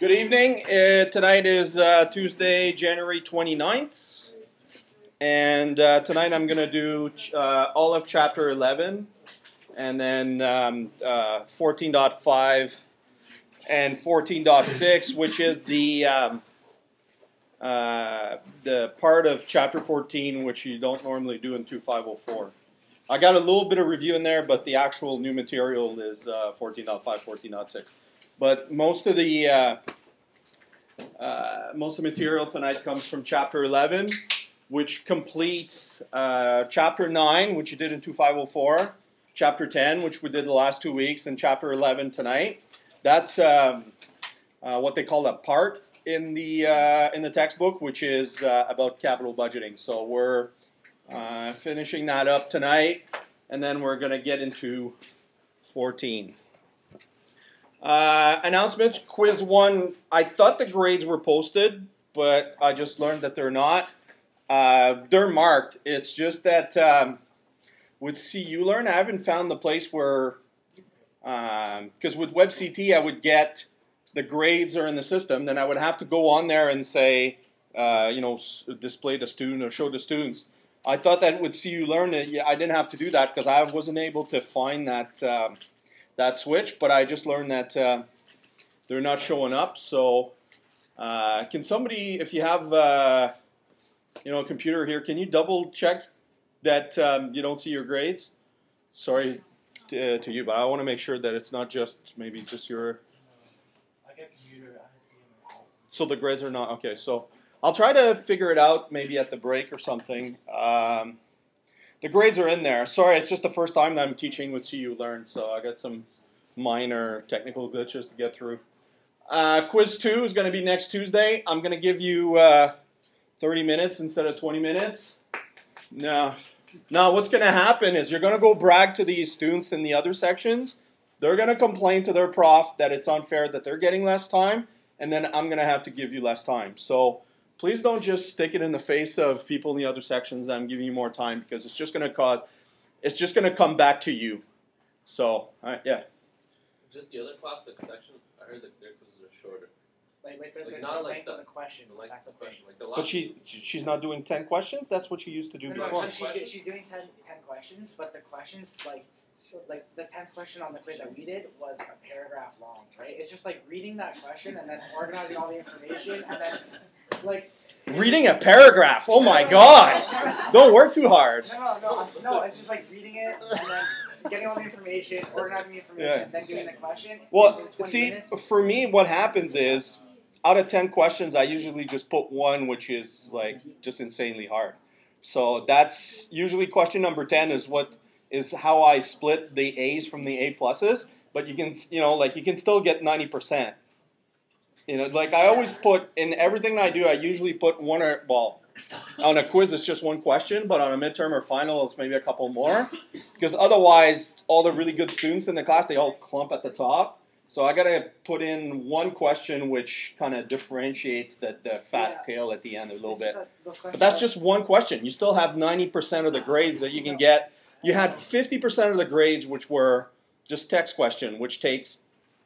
Good evening. Tonight is Tuesday, January 29th. And tonight I'm going to do all of Chapter 11 and then 14.5 and 14.6, which is the part of Chapter 14 which you don't normally do in 2504. I got a little bit of review in there, but the actual new material is 14.5, 14.6. But most of the material tonight comes from Chapter 11, which completes Chapter 9, which you did in 2504, Chapter 10, which we did the last 2 weeks, and Chapter 11 tonight. That's what they call a part in the textbook, which is about capital budgeting. So we're finishing that up tonight, and then we're going to get into 14. Announcements, quiz 1. I thought the grades were posted, but I just learned that they're not. They're marked. It's just that with CU Learn, I haven't found the place where, because with WebCT I would get the grades are in the system, then I would have to go on there and say, display the student or show the students. I thought that with CU Learn, I didn't have to do that because I wasn't able to find that switch, but I just learned that they're not showing up. So can somebody, if you have a computer here, can you double check that you don't see your grades? Sorry to you, but I want to make sure that it's not just maybe just your... I got a computer, I see them. So the grades are not, okay, so I'll try to figure it out maybe at the break or something. The grades are in there. Sorry, it's just the first time that I'm teaching with CU Learn, so I got some minor technical glitches to get through. Quiz 2 is going to be next Tuesday. I'm going to give you 30 minutes instead of 20 minutes. Now, what's going to happen is you're going to go brag to these students in the other sections. They're going to complain to their prof that it's unfair that they're getting less time, and then I'm going to have to give you less time. So please don't just stick it in the face of people in the other sections that I'm giving you more time, because it's just going to come back to you. So, yeah. Just the other class, like section, I heard that their quizzes are shorter. They're not like the question. Like That's the question. Like the last But she's not doing 10 questions? That's what she used to do before. So she's doing 10 questions, but the questions, like the 10th question on the quiz that we did was a paragraph long, right? It's just like reading that question and then organizing all the information and then, like... Reading a paragraph? Oh my God! Don't work too hard. No, it's just like reading it and then getting all the information, organizing the information, then doing the question. Well, see, for me, what happens is, out of 10 questions, I usually just put one which is like just insanely hard. So that's usually question number 10 is how I split the A's from the A pluses. But you can, you can still get 90%. Like I always put in everything I do, I usually put one on a quiz it's just one question, but on a midterm or final it's maybe a couple more. Because otherwise, all the really good students in the class, they all clump at the top. So I got to put in one question which kind of differentiates the fat tail at the end a little bit. But that's just one question. You still have 90% of the grades that you can get. You had 50% of the grades which were just text question, which takes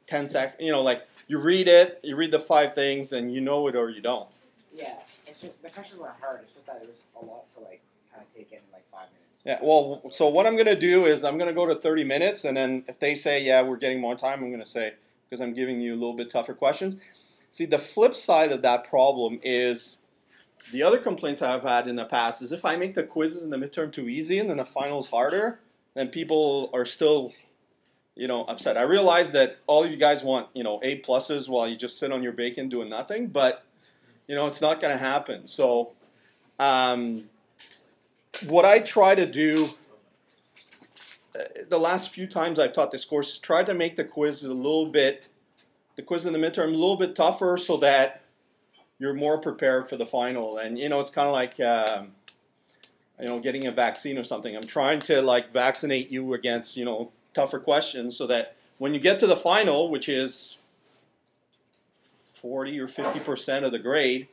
10 seconds. Like you read it, you read the 5 things, and you know it or you don't. Yeah, it's just, the questions weren't hard. It's just that there was a lot to kind of take in 5 minutes. Yeah, well, so what I'm going to do is I'm going to go to 30 minutes, and then if they say, yeah, we're getting more time, I'm going to say, because I'm giving you a little bit tougher questions. See, the flip side of that problem is the other complaints I've had in the past is if I make the quizzes in the midterm too easy and then the finals harder, then people are still, upset. I realize that all of you guys want, A pluses while you just sit on your bacon doing nothing, but, it's not going to happen. So, what I try to do the last few times I've taught this course is try to make the quiz in the midterm a little bit tougher so that you're more prepared for the final. And, it's kind of like, getting a vaccine or something. I'm trying to, vaccinate you against, tougher questions so that when you get to the final, which is 40 or 50% of the grade,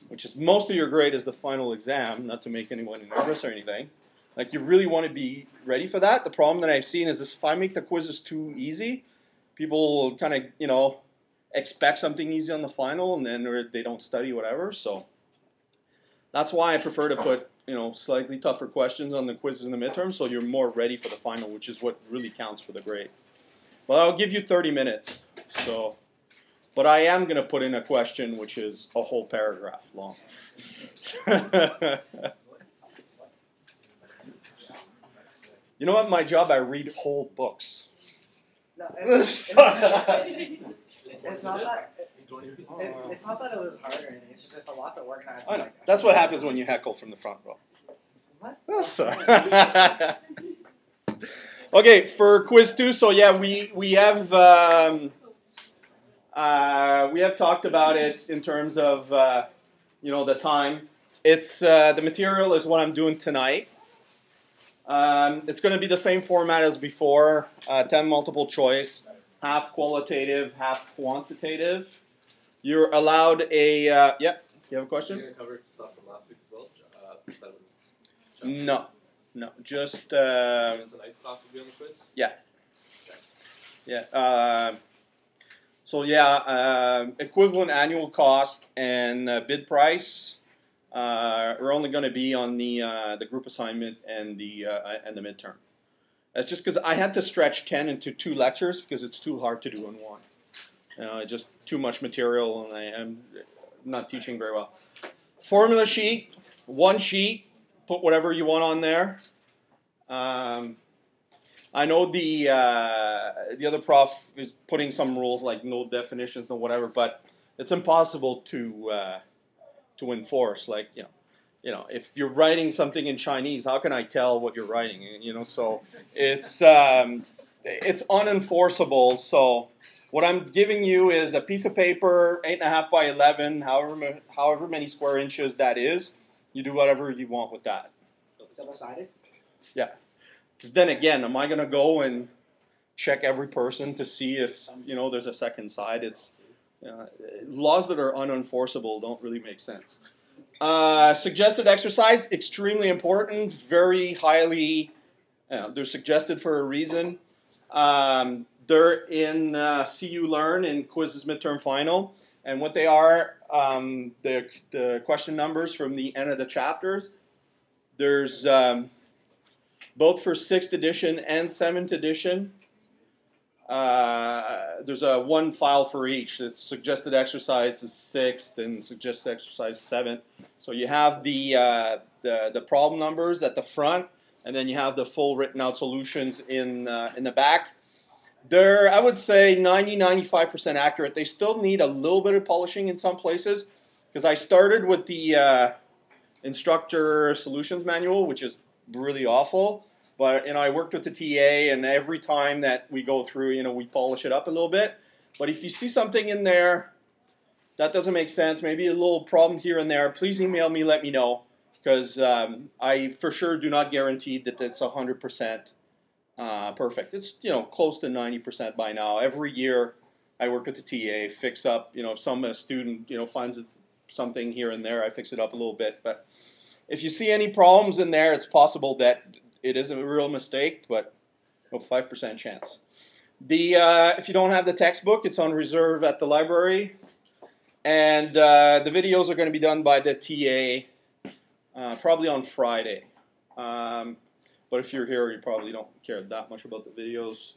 which is most of your grade is the final exam, not to make anyone nervous or anything. Like, you really want to be ready for that. The problem that I've seen is if I make the quizzes too easy, people kind of, expect something easy on the final, and then they don't study whatever. So that's why I prefer to put slightly tougher questions on the quizzes and the midterm, so you're more ready for the final, which is what really counts for the grade. Well, I'll give you 30 minutes. So, but I am going to put in a question which is a whole paragraph long. You know what? My job, I read whole books. No, it's not that. It's not that it was hard or anything. It's just a lot to organize. I know. That's what happens when you heckle from the front row. What? Oh, sorry. Okay, for quiz 2. So yeah, we have talked about it in terms of the time. It's the material is what I'm doing tonight. It's going to be the same format as before. 10 multiple choice, half qualitative, half quantitative. You're allowed a yeah. You have a question? You're going to cover stuff from last week as well. No, just tonight's class will be on the quiz. Yeah. Yeah. So yeah, equivalent annual cost and bid price are only going to be on the group assignment and the midterm. That's just because I had to stretch 10 into 2 lectures because it's too hard to do in one. Just too much material, and I'm not teaching very well. Formula sheet, 1 sheet. Put whatever you want on there. I know the other prof is putting some rules like no definitions, no whatever, but it's impossible to enforce. Like if you're writing something in Chinese, how can I tell what you're writing? So it's unenforceable. So what I'm giving you is a piece of paper, 8.5 by 11, however many square inches that is. You do whatever you want with that. Double-sided? Yeah. Because then again, am I going to go and check every person to see if there's a second side? It's laws that are unenforceable don't really make sense. Suggested exercise, extremely important, very highly. They're suggested for a reason. They're in CU Learn in quizzes midterm final, and what they are, the question numbers from the end of the chapters. There's both for 6th edition and 7th edition. There's one file for each. It's suggested exercise is 6th and suggested exercise 7th. So you have the problem numbers at the front, and then you have the full written out solutions in the back. They're, I would say, 90-95% accurate. They still need a little bit of polishing in some places because I started with the instructor solutions manual, which is really awful. But I worked with the TA, and every time that we go through, we polish it up a little bit. But if you see something in there that doesn't make sense, maybe a little problem here and there, please email me, let me know, because I for sure do not guarantee that it's 100% perfect. It's close to 90% by now. Every year I work with the TA, fix up. If some student finds something here and there, I fix it up a little bit. But if you see any problems in there, it's possible that it is a real mistake, but 5% chance. If you don't have the textbook, it's on reserve at the library, and the videos are going to be done by the TA probably on Friday. But if you're here, you probably don't care that much about the videos.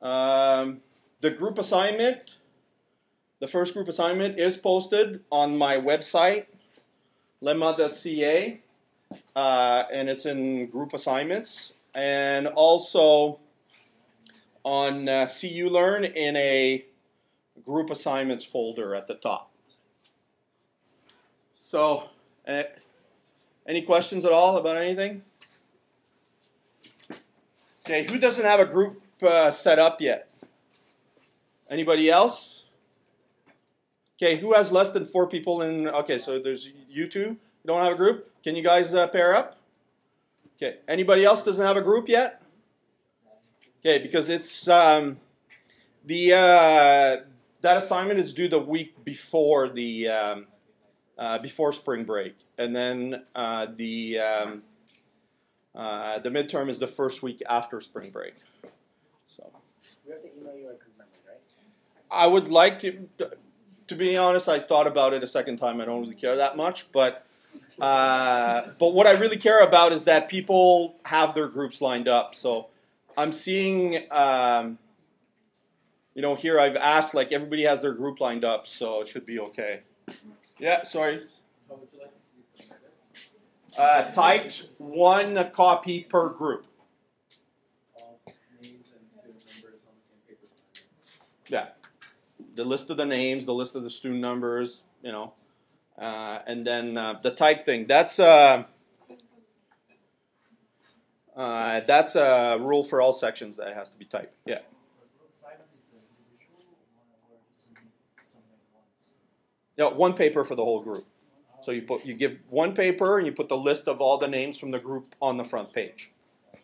The group assignment, the first group assignment is posted on my website, lemma.ca, and it's in group assignments, and also on CU Learn in a group assignments folder at the top. So, any questions at all about anything? Okay, who doesn't have a group set up yet? Anybody else? Okay, who has less than 4 people in? Okay, so there's you two. You don't have a group? Can you guys pair up? Okay, anybody else doesn't have a group yet? Okay, because it's that assignment is due the week before the before spring break, and then the midterm is the first week after spring break. So We have to email you our group members, right? I would like to be honest, I thought about it a second time. I don't really care that much, but what I really care about is that people have their groups lined up. So I'm seeing, here I've asked, like, everybody has their group lined up, so it should be okay. Yeah, sorry. Typed one copy per group. Yeah. The list of the names, the list of the student numbers, and then the type thing. That's a rule for all sections that it has to be typed. Yeah. Yeah, one paper for the whole group. So you give one paper and you put the list of all the names from the group on the front page. So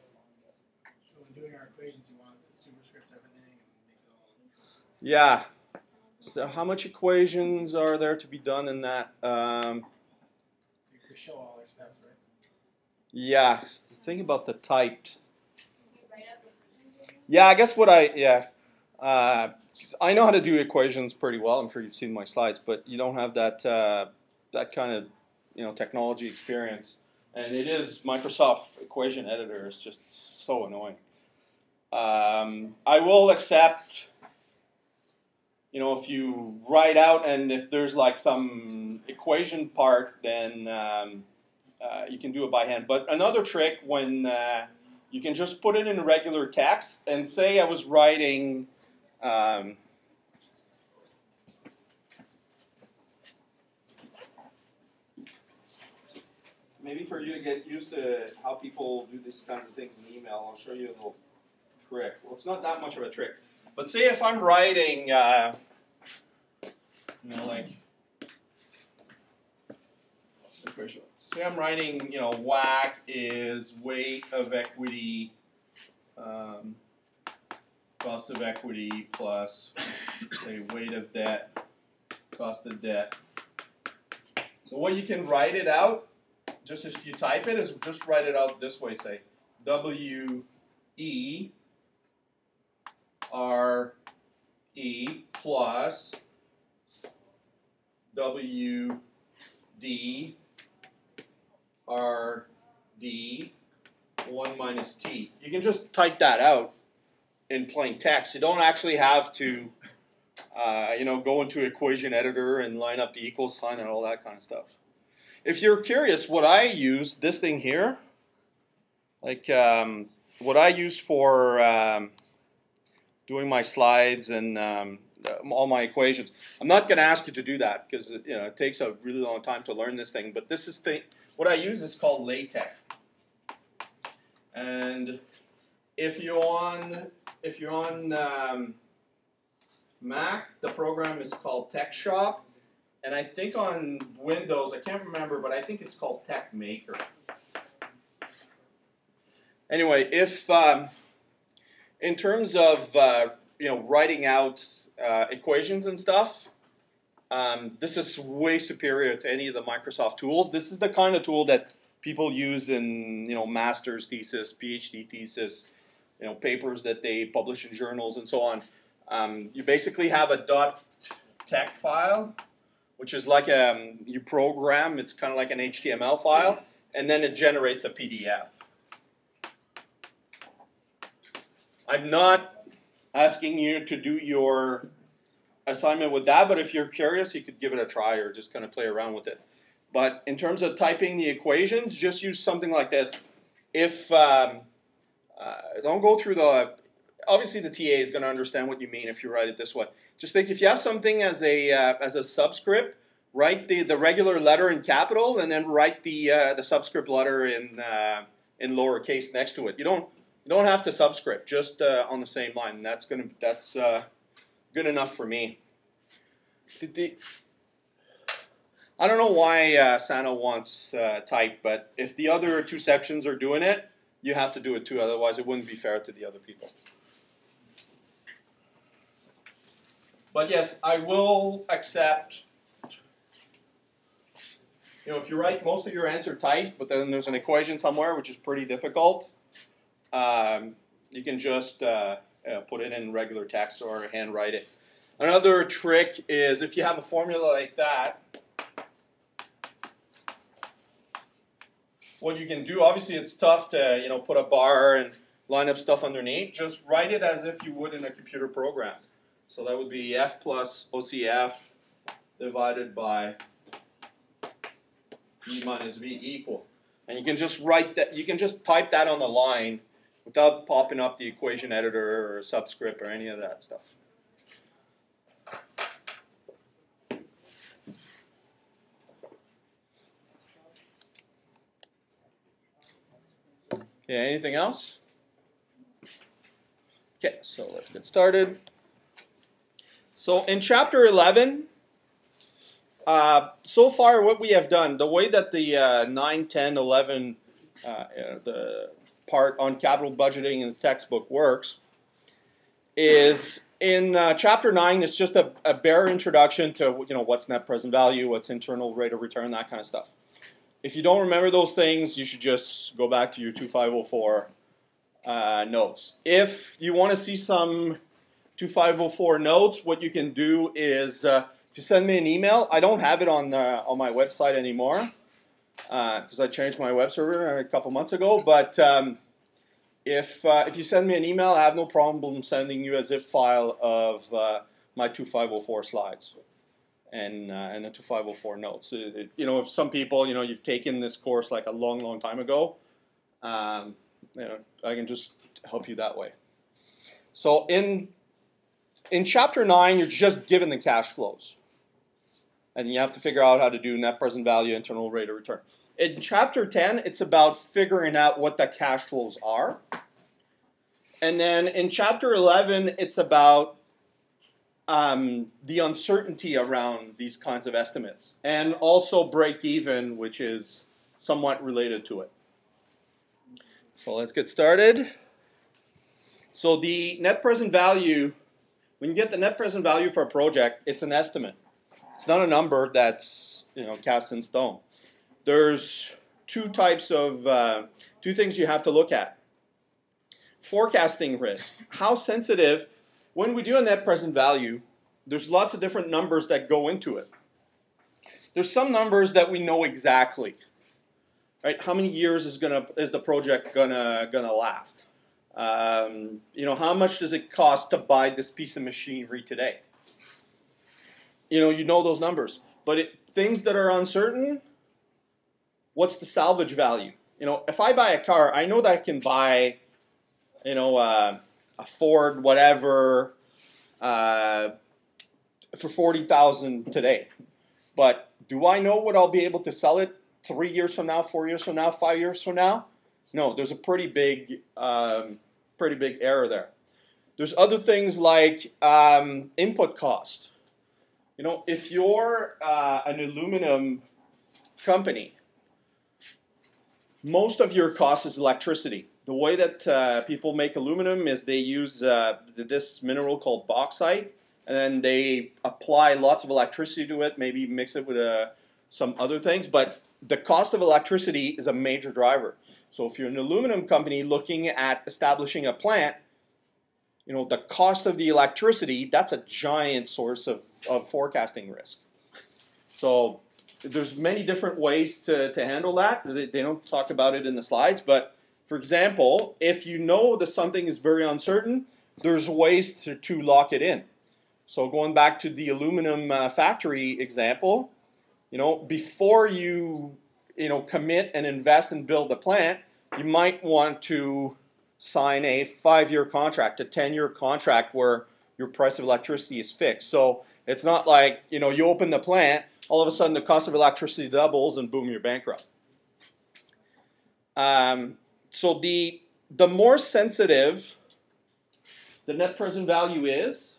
when doing our equations, you want us to superscript everything and make it all. Yeah. So how much equations are there to be done in that? You could show all our steps, right? Yeah. Think about the typed. Yeah, I guess I know how to do equations pretty well. I'm sure you've seen my slides, but you don't have that kind of technology experience. And it is Microsoft Equation Editor is just so annoying. I will accept, if you write out and if there's like some equation part, then you can do it by hand. But another trick when you can just put it in regular text and say I was writing. Maybe for you to get used to how people do these kinds of things in email, I'll show you a little trick. Well, it's not that much of a trick. But say if I'm writing, what's the equation? Say I'm writing, WAC is weight of equity, cost of equity plus, say, weight of debt, cost of debt. The way you can write it out, just if you type it, is just write it out this way, say, W-E-R-E plus W-D-R-D 1 minus T. You can just type that out in plain text. You don't actually have to, go into equation editor and line up the equal sign and all that kind of stuff. If you're curious, what I use, this thing here, like what I use for doing my slides and all my equations. I'm not going to ask you to do that because it takes a really long time to learn this thing. But this is what I use is called LaTeX. And if you're on Mac, the program is called TechShop. And I think on Windows, I can't remember, but I think it's called TechMaker. Anyway, if in terms of writing out equations and stuff, this is way superior to any of the Microsoft tools. This is the kind of tool that people use in master's thesis, PhD thesis, papers that they publish in journals and so on. You basically have a .tech file, which is like you program. It's kind of like an HTML file, and then it generates a PDF. I'm not asking you to do your assignment with that, but if you're curious, you could give it a try or just kind of play around with it. But in terms of typing the equations, just use something like this. If don't go through obviously the TA is going to understand what you mean if you write it this way. Just think if you have something as a subscript, write the regular letter in capital and then write the subscript letter in lowercase next to it. You don't have to subscript, just on the same line. That's good enough for me. I don't know why Santa wants type, but if the other two sections are doing it, you have to do it too. Otherwise, it wouldn't be fair to the other people. But yes, I will accept. If you write most of your answer typed, but then there's an equation somewhere which is pretty difficult, you can just put it in regular text or handwrite it. Another trick is if you have a formula like that, what you can do, obviously it's tough to put a bar and line up stuff underneath. Just write it as if you would in a computer program. So that would be F plus OCF divided by E minus V equal. And you can just write that, you can just type that on the line without popping up the equation editor or subscript or any of that stuff. Yeah, anything else? Okay, so let's get started. So in chapter 11, so far what we have done, the way that the 9, 10, 11, the part on capital budgeting in the textbook works is in chapter 9, it's just a bare introduction to what's net present value, what's internal rate of return, that kind of stuff. If you don't remember those things, you should just go back to your 2504 notes. If you want to see some 2504 notes, what you can do is if you send me an email. I don't have it on my website anymore because I changed my web server a couple months ago. But if you send me an email, I have no problem sending you a zip file of my 2504 slides and the 2504 notes. If some people, you've taken this course like a long, long time ago, I can just help you that way. So in chapter 9, you're just given the cash flows. And you have to figure out how to do net present value, internal rate of return. In chapter 10, it's about figuring out what the cash flows are. And then in chapter 11, it's about the uncertainty around these kinds of estimates. And also break even, which is somewhat related to it. So let's get started. So the net present value, when you get the net present value for a project, it's an estimate. It's not a number that's cast in stone. There's two things you have to look at. Forecasting risk. How sensitive, when we do a net present value, there's lots of different numbers that go into it. There's some numbers that we know exactly. Right? How many years is the project gonna last? How much does it cost to buy this piece of machinery today? You know those numbers. But things that are uncertain, what's the salvage value? If I buy a car, I know that I can buy, a Ford whatever for $40,000 today. But do I know what I'll be able to sell it 3 years from now, 4 years from now, 5 years from now? No, there's a pretty big error there. There's other things like input cost. If you're an aluminum company, most of your cost is electricity. The way that people make aluminum is they use this mineral called bauxite, and then they apply lots of electricity to it, maybe mix it with some other things, but the cost of electricity is a major driver. So if you're an aluminum company looking at establishing a plant, the cost of the electricity, that's a giant source of forecasting risk. So there's many different ways to handle that. They don't talk about it in the slides, but for example, if you know that something is very uncertain, there's ways to lock it in. So going back to the aluminum factory example, before you commit and invest and build a plant, you might want to sign a 5-year contract, a 10-year contract where your price of electricity is fixed. So it's not like you open the plant, all of a sudden the cost of electricity doubles and boom, you're bankrupt. So the more sensitive the net present value is,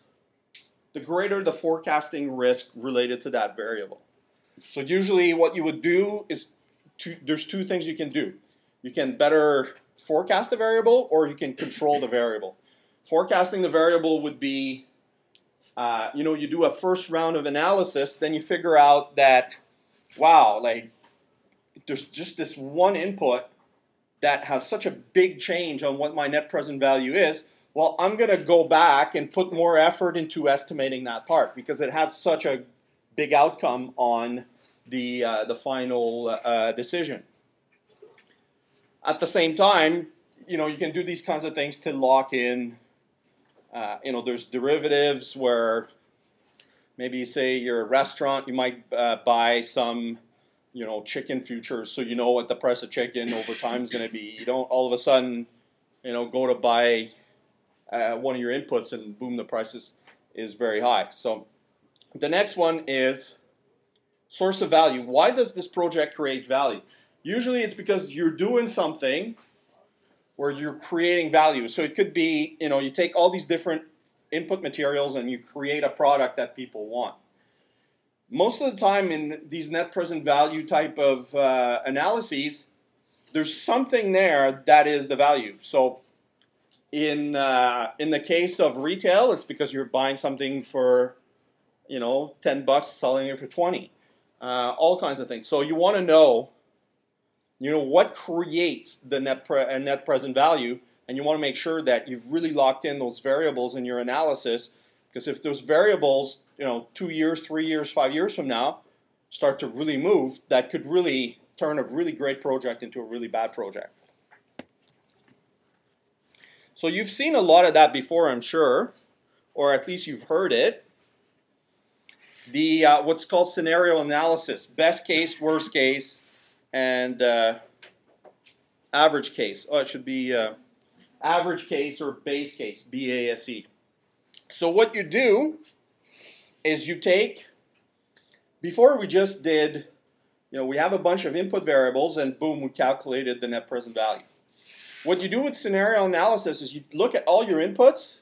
the greater the forecasting risk related to that variable. So usually what you would do is, there's two things you can do. You can better forecast the variable, or you can control the variable. Forecasting the variable would be, you do a first round of analysis, then you figure out that, wow, there's just this one input that has such a big change on what my net present value is. well, I'm going to go back and put more effort into estimating that part because it has such a big outcome on the final decision. At the same time, you can do these kinds of things to lock in. There's derivatives where maybe you say you're a restaurant, you might buy some, chicken futures, so you know what the price of chicken over time is going to be. You don't all of a sudden, go to buy one of your inputs and boom, the price is very high. So the next one is source of value. Why does this project create value? Usually it's because you're doing something where you're creating value. So it could be, you take all these different input materials and you create a product that people want. Most of the time in these net present value type of analyses, there's something there that is the value. So in the case of retail, it's because you're buying something for, $10, selling it for 20. All kinds of things. So you want to know, what creates the net present value, and you want to make sure that you've really locked in those variables in your analysis, because if those variables, 2 years, 3 years, 5 years from now, start to really move, that could really turn a really great project into a really bad project. So you've seen a lot of that before, I'm sure, or at least you've heard it. The what's called scenario analysis, best case, worst case, and average case. Oh, it should be average case or base case, BASE. So what you do is you take, before we just did, we have a bunch of input variables and boom, we calculated the net present value. What you do with scenario analysis is you look at all your inputs.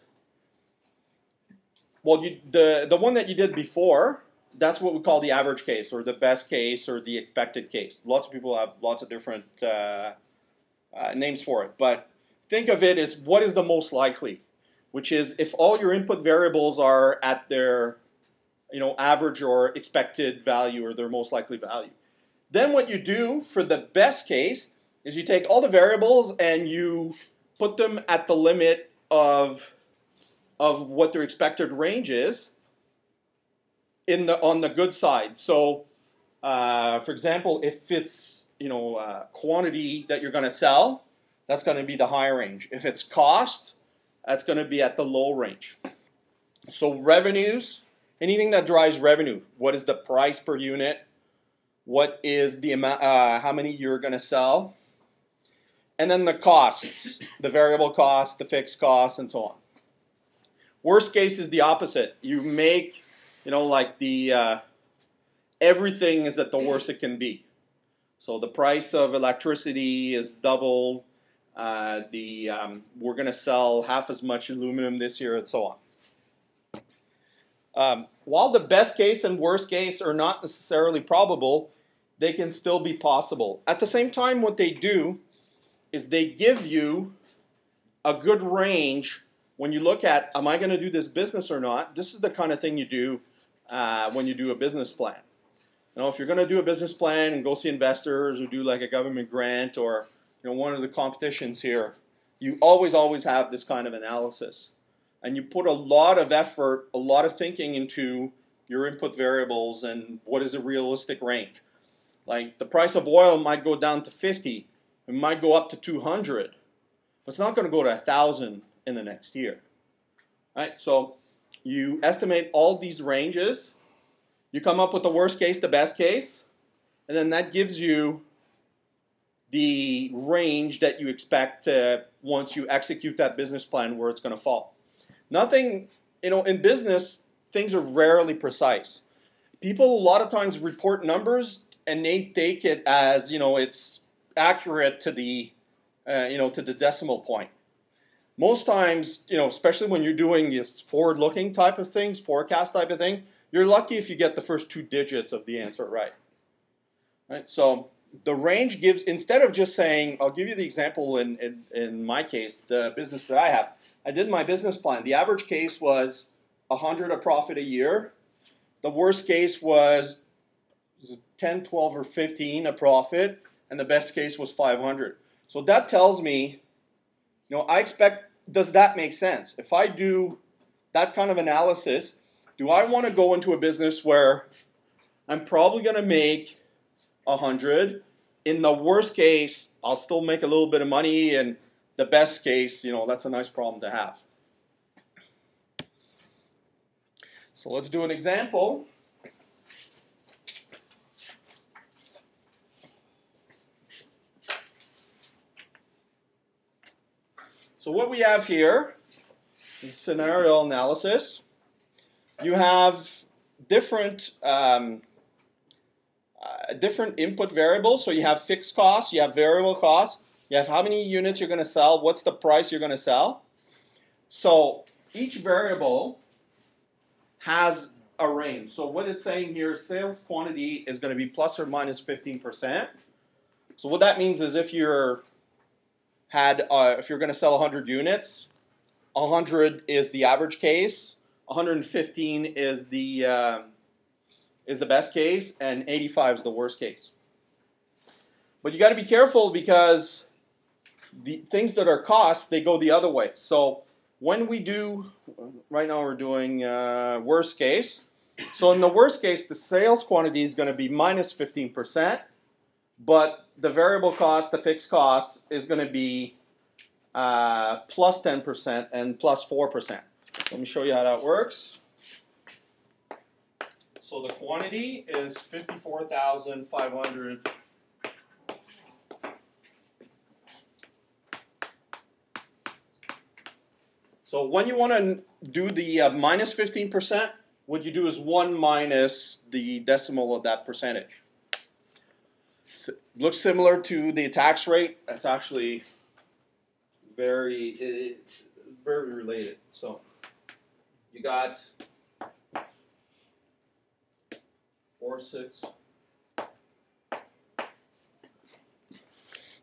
Well, the one that you did before, that's what we call the average case or the best case or the expected case. Lots of people have lots of different names for it. But think of it as what is the most likely, which is if all your input variables are at their average or expected value or their most likely value. Then what you do for the best case is you take all the variables and you put them at the limit of what their expected range is on the good side. So, for example, if it's quantity that you're going to sell, that's going to be the high range. If it's cost, that's going to be at the low range. So revenues, anything that drives revenue. What is the price per unit? What is the amount? How many you're going to sell? And then the costs, the variable costs, the fixed costs, and so on. Worst case is the opposite. You make, everything is at the worst it can be. So the price of electricity is double. We're going to sell half as much aluminum this year, and so on. While the best case and worst case are not necessarily probable, they can still be possible. At the same time, what they do is they give you a good range when you look at, am I going to do this business or not? This is the kind of thing you do when you do a business plan. If you're going to do a business plan and go see investors or do like a government grant or one of the competitions here, you always have this kind of analysis. And you put a lot of effort, a lot of thinking into your input variables and what is a realistic range. Like the price of oil might go down to 50, it might go up to 200, but it's not going to go to 1,000 in the next year. Right? So you estimate all these ranges, you come up with the worst case, the best case, and then that gives you the range that you expect once you execute that business plan where it's going to fall. Nothing, in business, things are rarely precise. People a lot of times report numbers and they take it as, it's accurate to the, to the decimal point. Most times, especially when you're doing this forward-looking type of things, forecast type of thing, you're lucky if you get the first 2 digits of the answer right. Right? So the range gives, instead of just saying, I'll give you the example in my case, the business that I have. I did my business plan. The average case was 100 a profit a year. The worst case was 10, 12, or 15 a profit, and the best case was 500. So that tells me, I expect does that make sense? If I do that kind of analysis, do I want to go into a business where I'm probably going to make 100? In the worst case, I'll still make a little bit of money, and the best case, that's a nice problem to have. So let's do an example. So what we have here is scenario analysis. You have different input variables. So you have fixed costs, you have variable costs, you have how many units you're going to sell, what's the price you're going to sell. So each variable has a range. So what it's saying here, sales quantity is going to be plus or minus 15%. So what that means is if you're going to sell 100 units, 100 is the average case, 115 is the best case, and 85 is the worst case. But you got to be careful because the things that are cost, they go the other way. So when we do, right now we're doing worst case. So in the worst case, the sales quantity is going to be minus 15%, but the variable cost, the fixed cost, is going to be plus 10% and plus 4%. Let me show you how that works. So the quantity is 54,500. So when you want to do the minus 15%, what you do is 1 minus the decimal of that percentage. Looks similar to the tax rate. That's actually very related. So you got 4.6.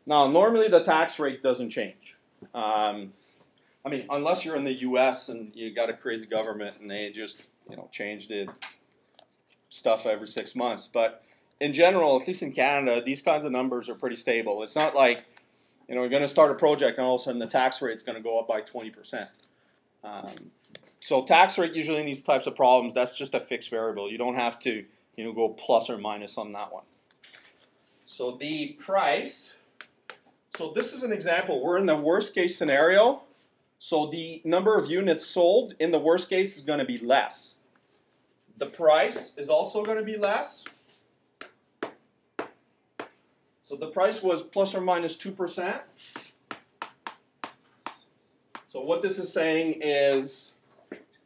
Now normally the tax rate doesn't change. I mean, unless you're in the U.S. and you got a crazy government and they just change the stuff every 6 months. But in general, at least in Canada, these kinds of numbers are pretty stable. It's not like you're going to start a project and all of a sudden the tax rate's going to go up by 20%. So tax rate usually in these types of problems, that's just a fixed variable. You don't have to go plus or minus on that one. So the price. So this is an example. We're in the worst case scenario. So the number of units sold in the worst case is going to be less. The price is also going to be less. So the price was plus or minus 2%. So what this is saying is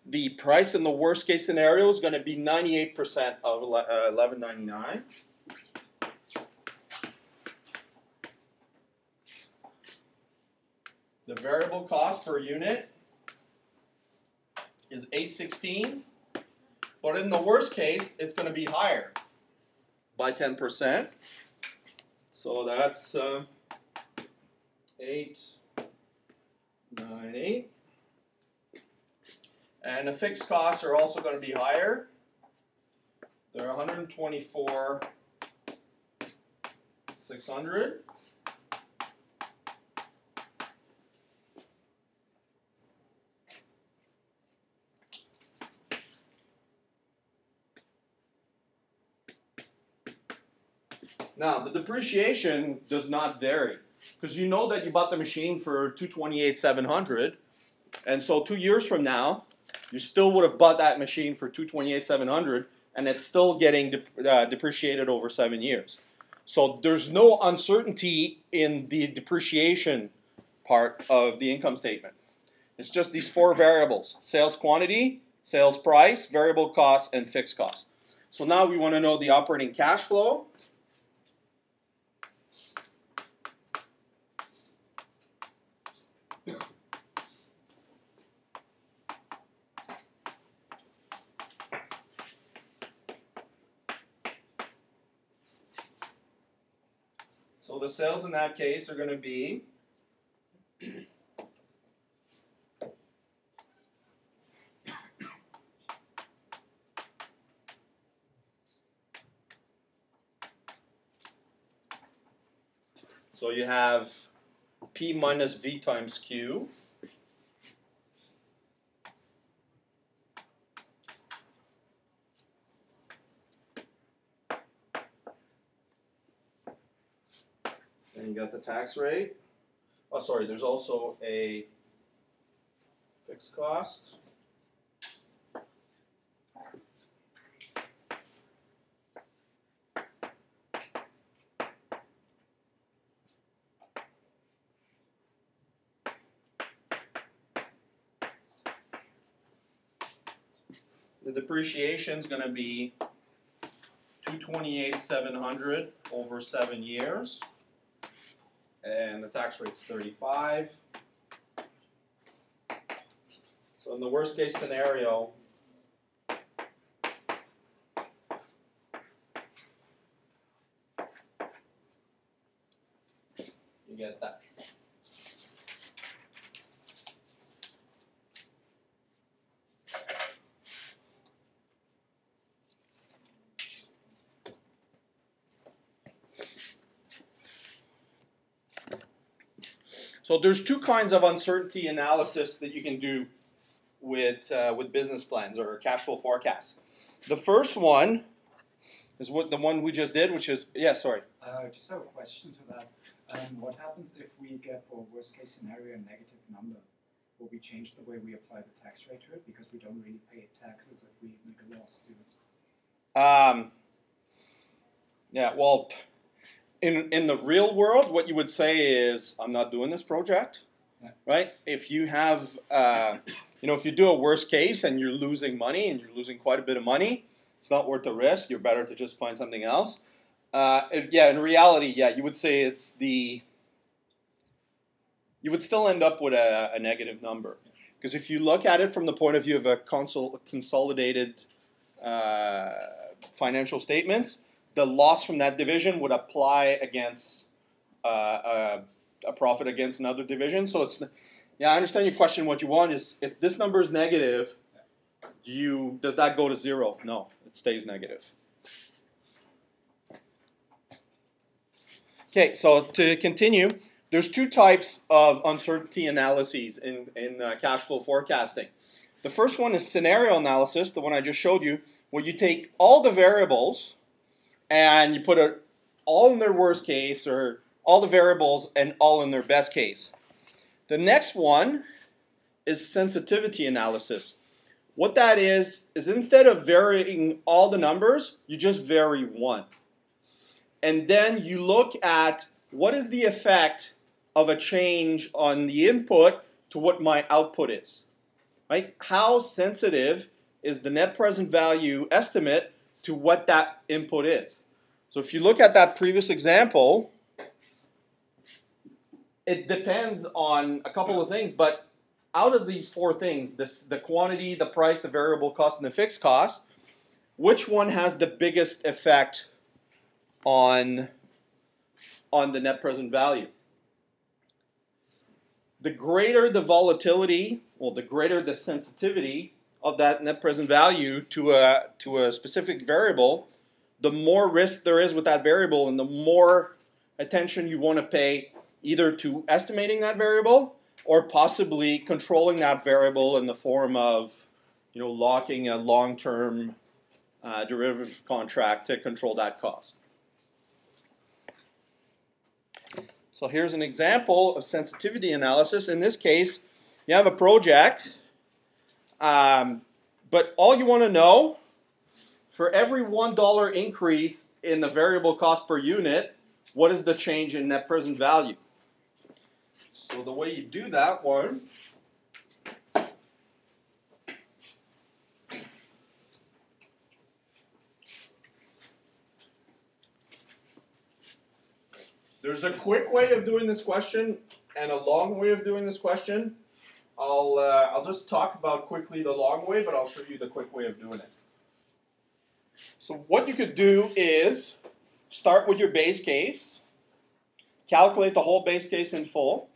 the price in the worst case scenario is going to be 98% of $11.99. The variable cost per unit is $8.16, but in the worst case, it's going to be higher by 10%. So that's 898. And the fixed costs are also going to be higher. They're 124,600. Now, the depreciation does not vary because you know that you bought the machine for $228,700, and so 2 years from now, you still would have bought that machine for $228,700, and it's still getting depreciated over 7 years. So there's no uncertainty in the depreciation part of the income statement. It's just these 4 variables: sales quantity, sales price, variable costs, and fixed costs. So now we want to know the operating cash flow. So the sales in that case are going to be so you have P minus V times Q. And you got the tax rate. Oh, sorry, there's also a fixed cost. The depreciation is going to be 228,700 over 7 years, and the tax rate's 35. So in the worst case scenario, you get that. So there's two kinds of uncertainty analysis that you can do with business plans or cash flow forecasts. The first one is the one we just did, which is, yeah, sorry. Just have a question to that. What happens if we get, for worst case scenario, a negative number? Will we change the way we apply the tax rate to it because we don't really pay taxes if we make a loss? Yeah, well, in the real world, what you would say is, I'm not doing this project, right? If you have, if you do a worst case and you're losing money and you're losing quite a bit of money, it's not worth the risk. You're better to just find something else. In reality, you would say you would still end up with a negative number. Because if you look at it from the point of view of a consolidated financial statements, the loss from that division would apply against a profit against another division. So it's, I understand your question. What you want is, if this number is negative, does that go to zero? No, it stays negative. Okay, so to continue, there's two types of uncertainty analyses in cash flow forecasting. The first one is scenario analysis, the one I just showed you, where you take all the variables and you put it all in their worst case, or all the variables and all in their best case. The next one is sensitivity analysis. What that is instead of varying all the numbers, you just vary one. And then you look at what is the effect of a change on the input to what my output is. Right? How sensitive is the net present value estimate to what that input is? So if you look at that previous example, it depends on a couple of things, but out of these four things, the quantity, the price, the variable cost, and the fixed cost, which one has the biggest effect on the net present value? The greater the volatility, the greater the sensitivity of that net present value to a specific variable, the more risk there is with that variable and the more attention you want to pay either to estimating that variable or possibly controlling that variable in the form of locking a long-term derivative contract to control that cost. So here's an example of sensitivity analysis. In this case, you have a project, but all you want to know, for every $1 increase in the variable cost per unit, what is the change in net present value? So the way you do that one, there's a quick way of doing this question and a long way of doing this question. I'll just talk about quickly the long way, but I'll show you the quick way of doing it. So what you could do is start with your base case, calculate the whole base case in full,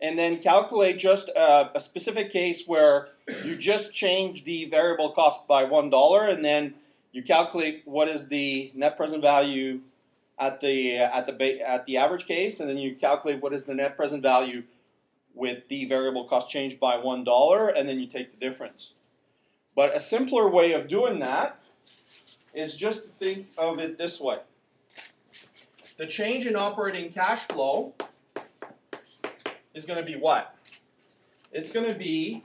and then calculate just a specific case where you just change the variable cost by $1, and then you calculate what is the net present value at the average case, and then you calculate what is the net present value with the variable cost changed by $1, and then you take the difference. But a simpler way of doing that is just to think of it this way. the change in operating cash flow is going to be what? It's going to be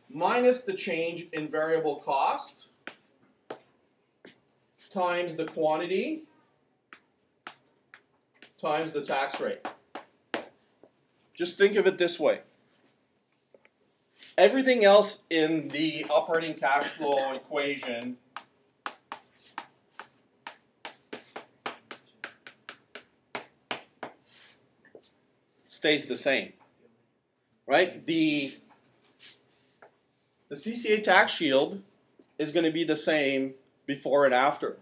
minus the change in variable cost times the quantity times the tax rate. Just think of it this way. Everything else in the operating cash flow equation stays the same, right? The CCA tax shield is going to be the same before and after.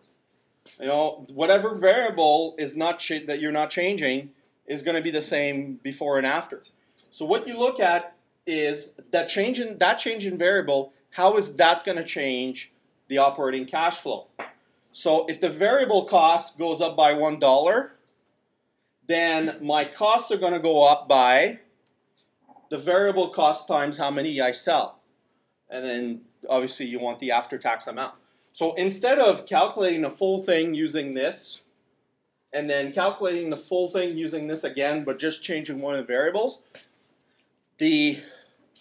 You know, whatever variable is not that you're not changing is going to be the same before and after. So what you look at is that change in variable. How is that going to change the operating cash flow? So if the variable cost goes up by $1, then my costs are going to go up by the variable cost times how many I sell. And then obviously you want the after-tax amount. So instead of calculating the full thing using this, and then calculating the full thing using this again, but just changing one of the variables, the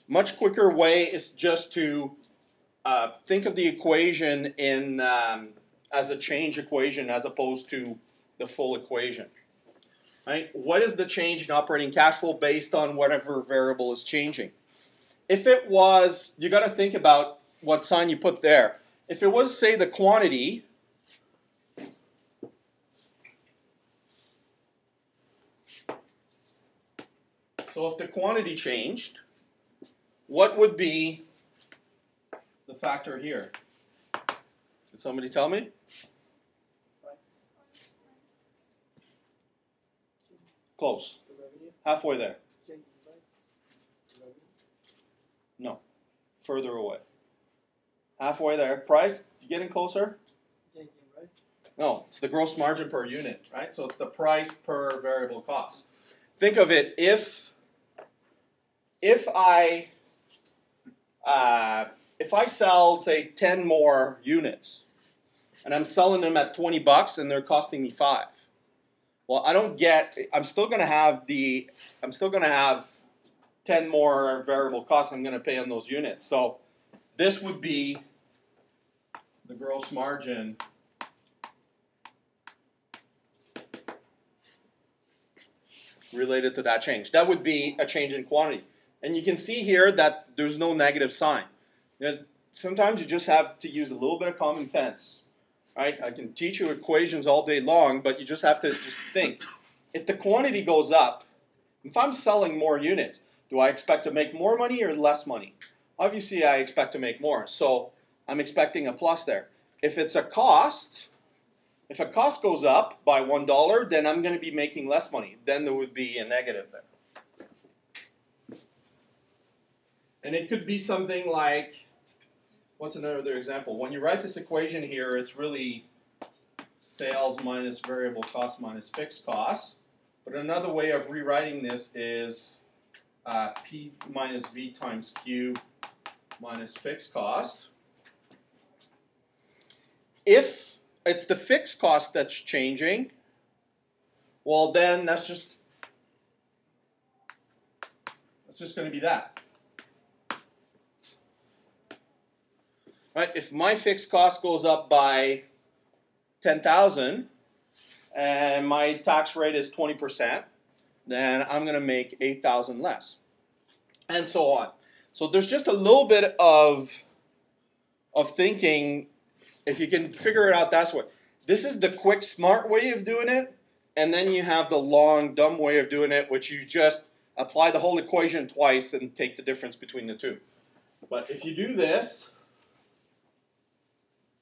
much quicker way is just to think of the equation in as a change equation as opposed to the full equation. Right? What is the change in operating cash flow based on whatever variable is changing? If it was, you got to think about what sign you put there. If it was, say, the quantity, so if the quantity changed, what would be the factor here? Can somebody tell me? Close. Halfway there. No. Further away. Halfway there. Price? You getting closer? No, it's the gross margin per unit, right? So it's the price per variable cost. Think of it, if I sell, say, 10 more units, and I'm selling them at $20 and they're costing me $5. Well, I'm still going to have 10 more variable costs I'm going to pay on those units. So this would be the gross margin related to that change. That would be a change in quantity. And you can see here that there's no negative sign. Sometimes you just have to use a little bit of common sense. Right? I can teach you equations all day long, but you just have to just think. If the quantity goes up, if I'm selling more units, do I expect to make more money or less money? Obviously, I expect to make more, so I'm expecting a plus there. If it's a cost, if a cost goes up by $1, then I'm going to be making less money. Then there would be a negative there. And it could be something like, what's another example? When you write this equation here, it's really sales minus variable cost minus fixed costs. But another way of rewriting this is P minus V times Q minus fixed cost. If it's the fixed cost that's changing, well then that's just going to be that. Right? If my fixed cost goes up by 10,000 and my tax rate is 20%, then I'm going to make 8,000 less, and so on. So there's just a little bit of thinking. If you can figure it out, that's what. This is the quick, smart way of doing it, and then you have the long, dumb way of doing it, which you just apply the whole equation twice and take the difference between the two. But if you do this,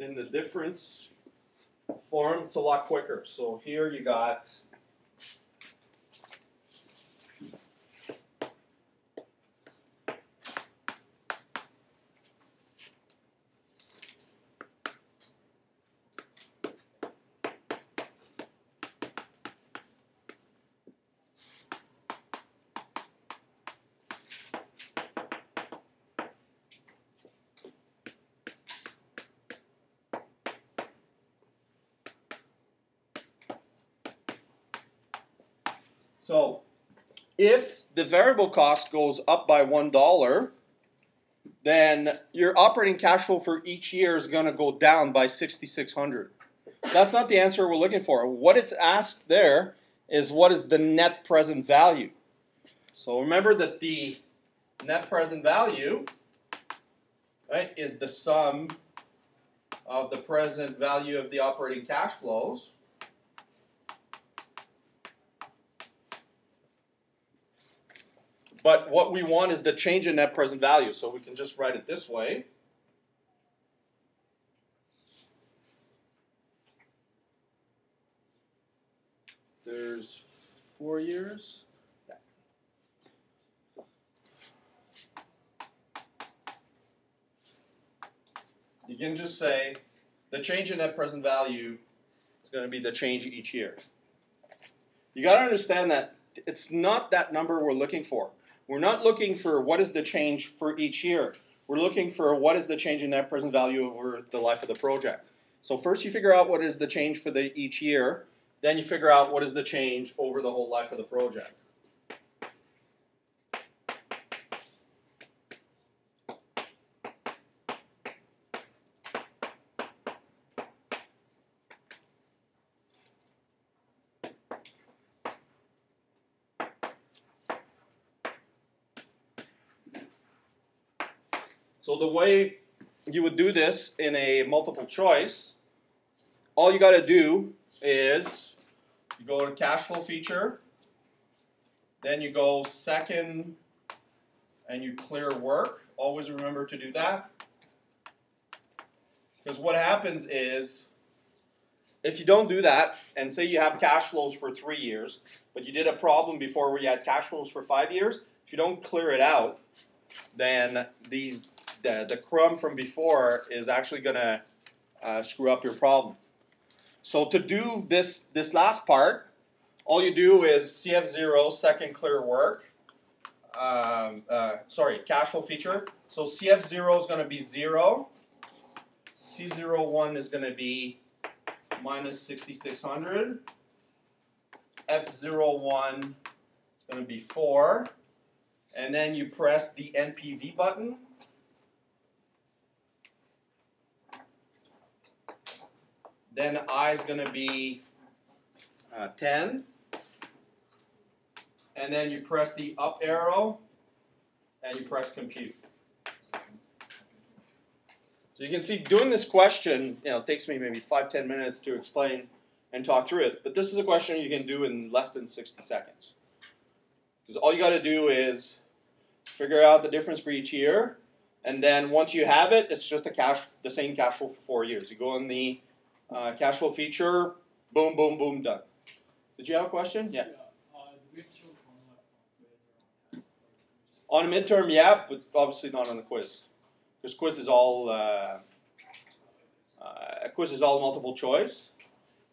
in the difference form, it's a lot quicker. So here you got So if the variable cost goes up by $1, then your operating cash flow for each year is going to go down by $6,600. That's not the answer we're looking for. What it's asked there is what is the net present value. So remember that the net present value, right, is the sum of the present value of the operating cash flows but what we want is the change in net present value, so we can just write it this way. There's 4 years. Yeah. You can just say the change in net present value is going to be the change each year. You got to understand that it's not that number we're looking for. We're not looking for what is the change for each year. We're looking for what is the change in net present value over the life of the project. So first you figure out what is the change for each year, then you figure out what is the change over the whole life of the project. So the way you would do this in a multiple choice, all you got to do is you go to cash flow feature, then you go second and you clear work. Always remember to do that. Because what happens is, if you don't do that, and say you have cash flows for 3 years, but you did a problem before where you had cash flows for 5 years, if you don't clear it out, then the crumb from before is actually going to screw up your problem. So to do this last part, all you do is CF0 second clear work. Cash flow feature. So CF0 is going to be 0. C01 is going to be minus 6,600. F01 is going to be 4. And then you press the NPV button. Then I is going to be 10. And then you press the up arrow and you press compute. So you can see doing this question, takes me maybe 5-10 minutes to explain and talk through it. But this is a question you can do in less than 60 seconds. Because all you got to do is figure out the difference for each year. And then once you have it, it's just the same cash flow for 4 years. You go in the cash flow feature, boom, boom, boom, done. Did you have a question? Yeah. On a midterm, yeah, but obviously not on the quiz. Because quiz is all multiple choice.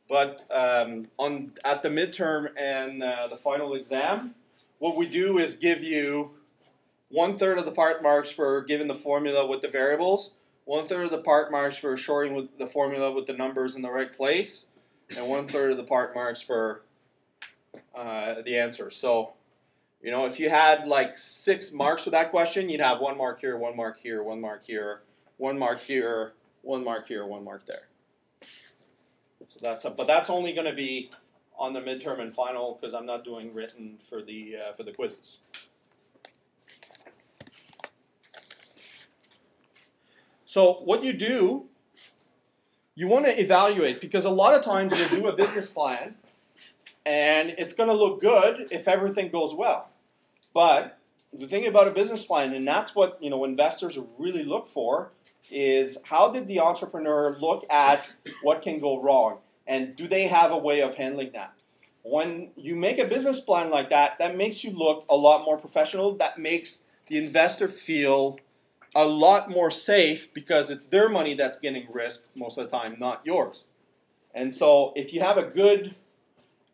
But at the midterm and the final exam, what we do is give you 1/3 of the part marks for giving the formula with the variables, 1/3 of the part marks for shorting with the formula with the numbers in the right place, and 1/3 of the part marks for the answer. So, if you had like 6 marks for that question, you'd have 1 mark here, 1 mark here, 1 mark here, 1 mark here, 1 mark here, 1 mark there. So but that's only going to be on the midterm and final because I'm not doing written for the quizzes. So what you do, you want to evaluate, because a lot of times you'll do a business plan and it's going to look good if everything goes well. But the thing about a business plan, and that's what investors really look for, is how did the entrepreneur look at what can go wrong? And do they have a way of handling that? When you make a business plan like that, that makes you look a lot more professional. That makes the investor feel a lot more safe because it's their money that's getting risked most of the time, not yours. And so if you have a good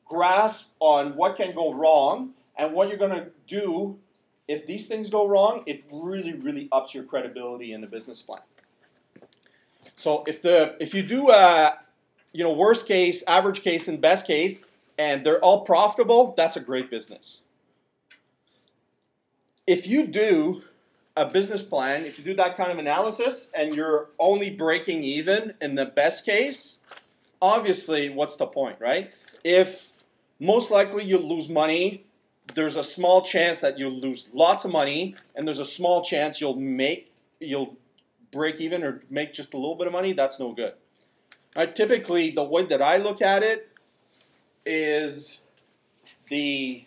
grasp on what can go wrong and what you're going to do if these things go wrong, it really, really ups your credibility in the business plan. So if you do worst case, average case, and best case, and they're all profitable, that's a great business. If you do a business plan, if you do that kind of analysis and you're only breaking even in the best case, obviously, what's the point, right? If most likely you'll lose money, there's a small chance that you'll lose lots of money, and there's a small chance you'll break even or make just a little bit of money, that's no good. Typically, the way that I look at it is the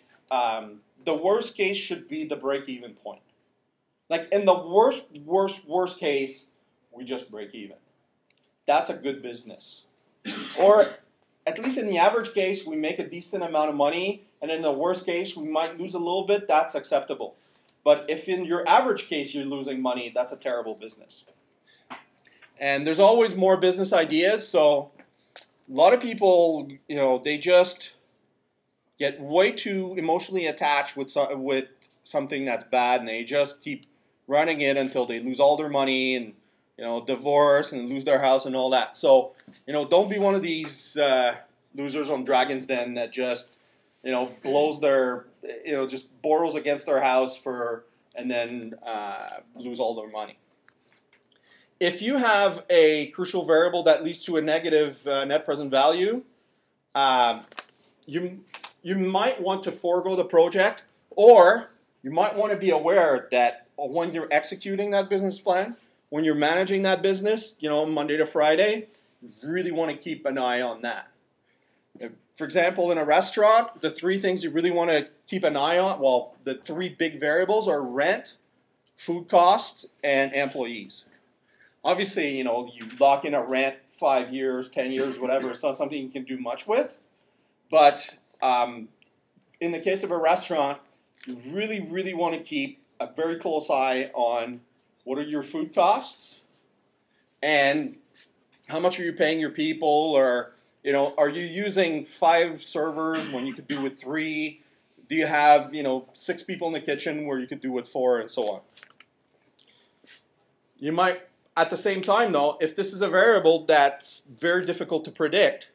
worst case should be the break-even point. Like in the worst case, we just break even. That's a good business. Or at least in the average case, we make a decent amount of money, and in the worst case, we might lose a little bit, that's acceptable. But if in your average case you're losing money, that's a terrible business. And there's always more business ideas, so a lot of people, they just get way too emotionally attached with something that's bad, and they just keep running it until they lose all their money and divorce and lose their house and all that. So don't be one of these losers on Dragon's Den that just blows their just borrows against their house and then lose all their money. If you have a crucial variable that leads to a negative net present value, you might want to forego the project, or you might want to be aware that when you're executing that business plan, when you're managing that business, Monday to Friday, you really want to keep an eye on that. For example, in a restaurant, the three things you really want to keep an eye on, well, the three big variables are rent, food costs, and employees. Obviously, you lock in a rent 5 years, 10 years, whatever. It's not something you can do much with. But in the case of a restaurant, you really, really want to keep a very close eye on what are your food costs and how much are you paying your people, or are you using 5 servers when you could do with 3? Do you have 6 people in the kitchen where you could do with 4, and so on? You might, at the same time though, if this is a variable that's very difficult to predict,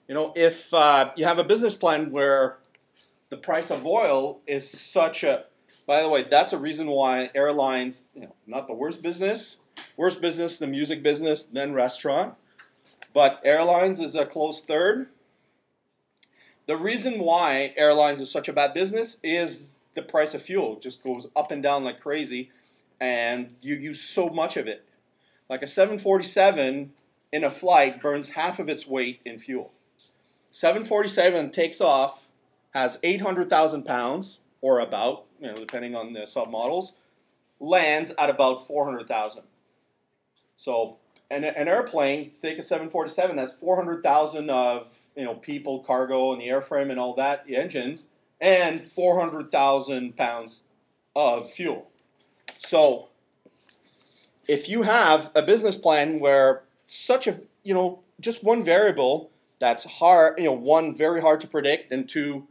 if you have a business plan where the price of oil is such a, by the way, that's a reason why airlines, not the worst business, the music business, then restaurant, but airlines is a close third. The reason why airlines is such a bad business is the price of fuel just goes up and down like crazy, and you use so much of it. Like a 747 in a flight burns half of its weight in fuel. 747 takes off, has 800,000 pounds, or about, depending on the submodels, lands at about 400,000. So an airplane, take a 747, that's 400,000 of people, cargo, and the airframe and all that, the engines, and 400,000 pounds of fuel. So if you have a business plan where such a, just one variable that's hard, one, very hard to predict, and two,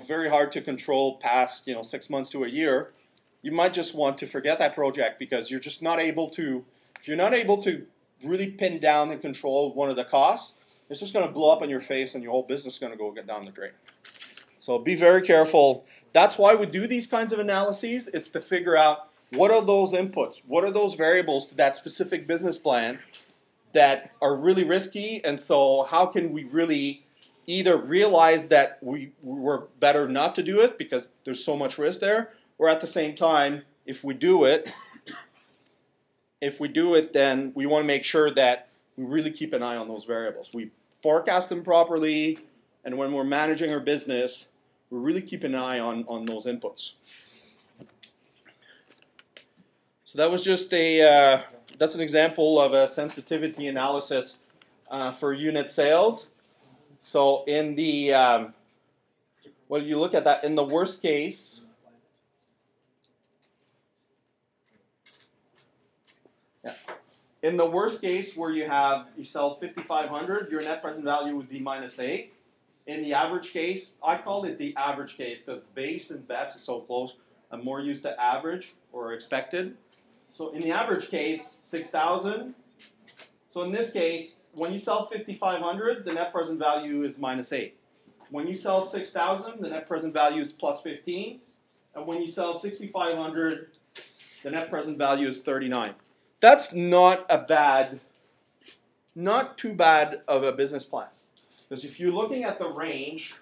very hard to control past, 6 months to a year, you might just want to forget that project, because you're just not able to, if you're not able to really pin down and control one of the costs, it's just going to blow up in your face and your whole business is going to go get down the drain. So be very careful. That's why we do these kinds of analyses. It's to figure out what are those inputs, what are those variables to that specific business plan that are really risky, and so how can we really either realize that we were better not to do it because there's so much risk there, or at the same time, if we do it, then we want to make sure that we really keep an eye on those variables. We forecast them properly, and when we're managing our business, we really keep an eye on those inputs. So that was just that's an example of a sensitivity analysis for unit sales. So in the, well, you look at that, in the worst case, in the worst case where you sell 5,500, your net present value would be -8. In the average case, I call it the average case because base and best is so close. I'm more used to average or expected. So in the average case, 6,000. So in this case, when you sell 5,500, the net present value is -8. When you sell 6,000, the net present value is plus 15. And when you sell 6,500, the net present value is 39. That's not too bad of a business plan. Because if you're looking at the range,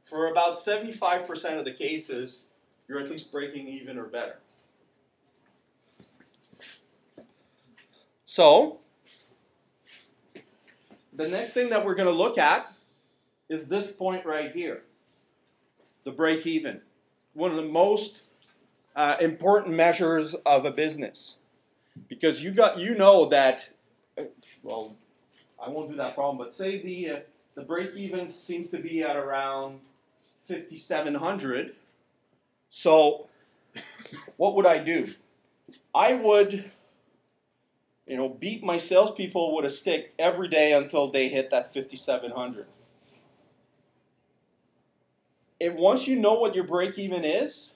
for about 75% of the cases, you're at least breaking even or better. So, the next thing that we're going to look at is this point right here, the break even. One of the most important measures of a business. Because you know that, well, I won't do that problem, but say the break even seems to be at around 5,700. So what would I do? I would, beat my salespeople with a stick every day until they hit that 5,700. And once you know what your break even is,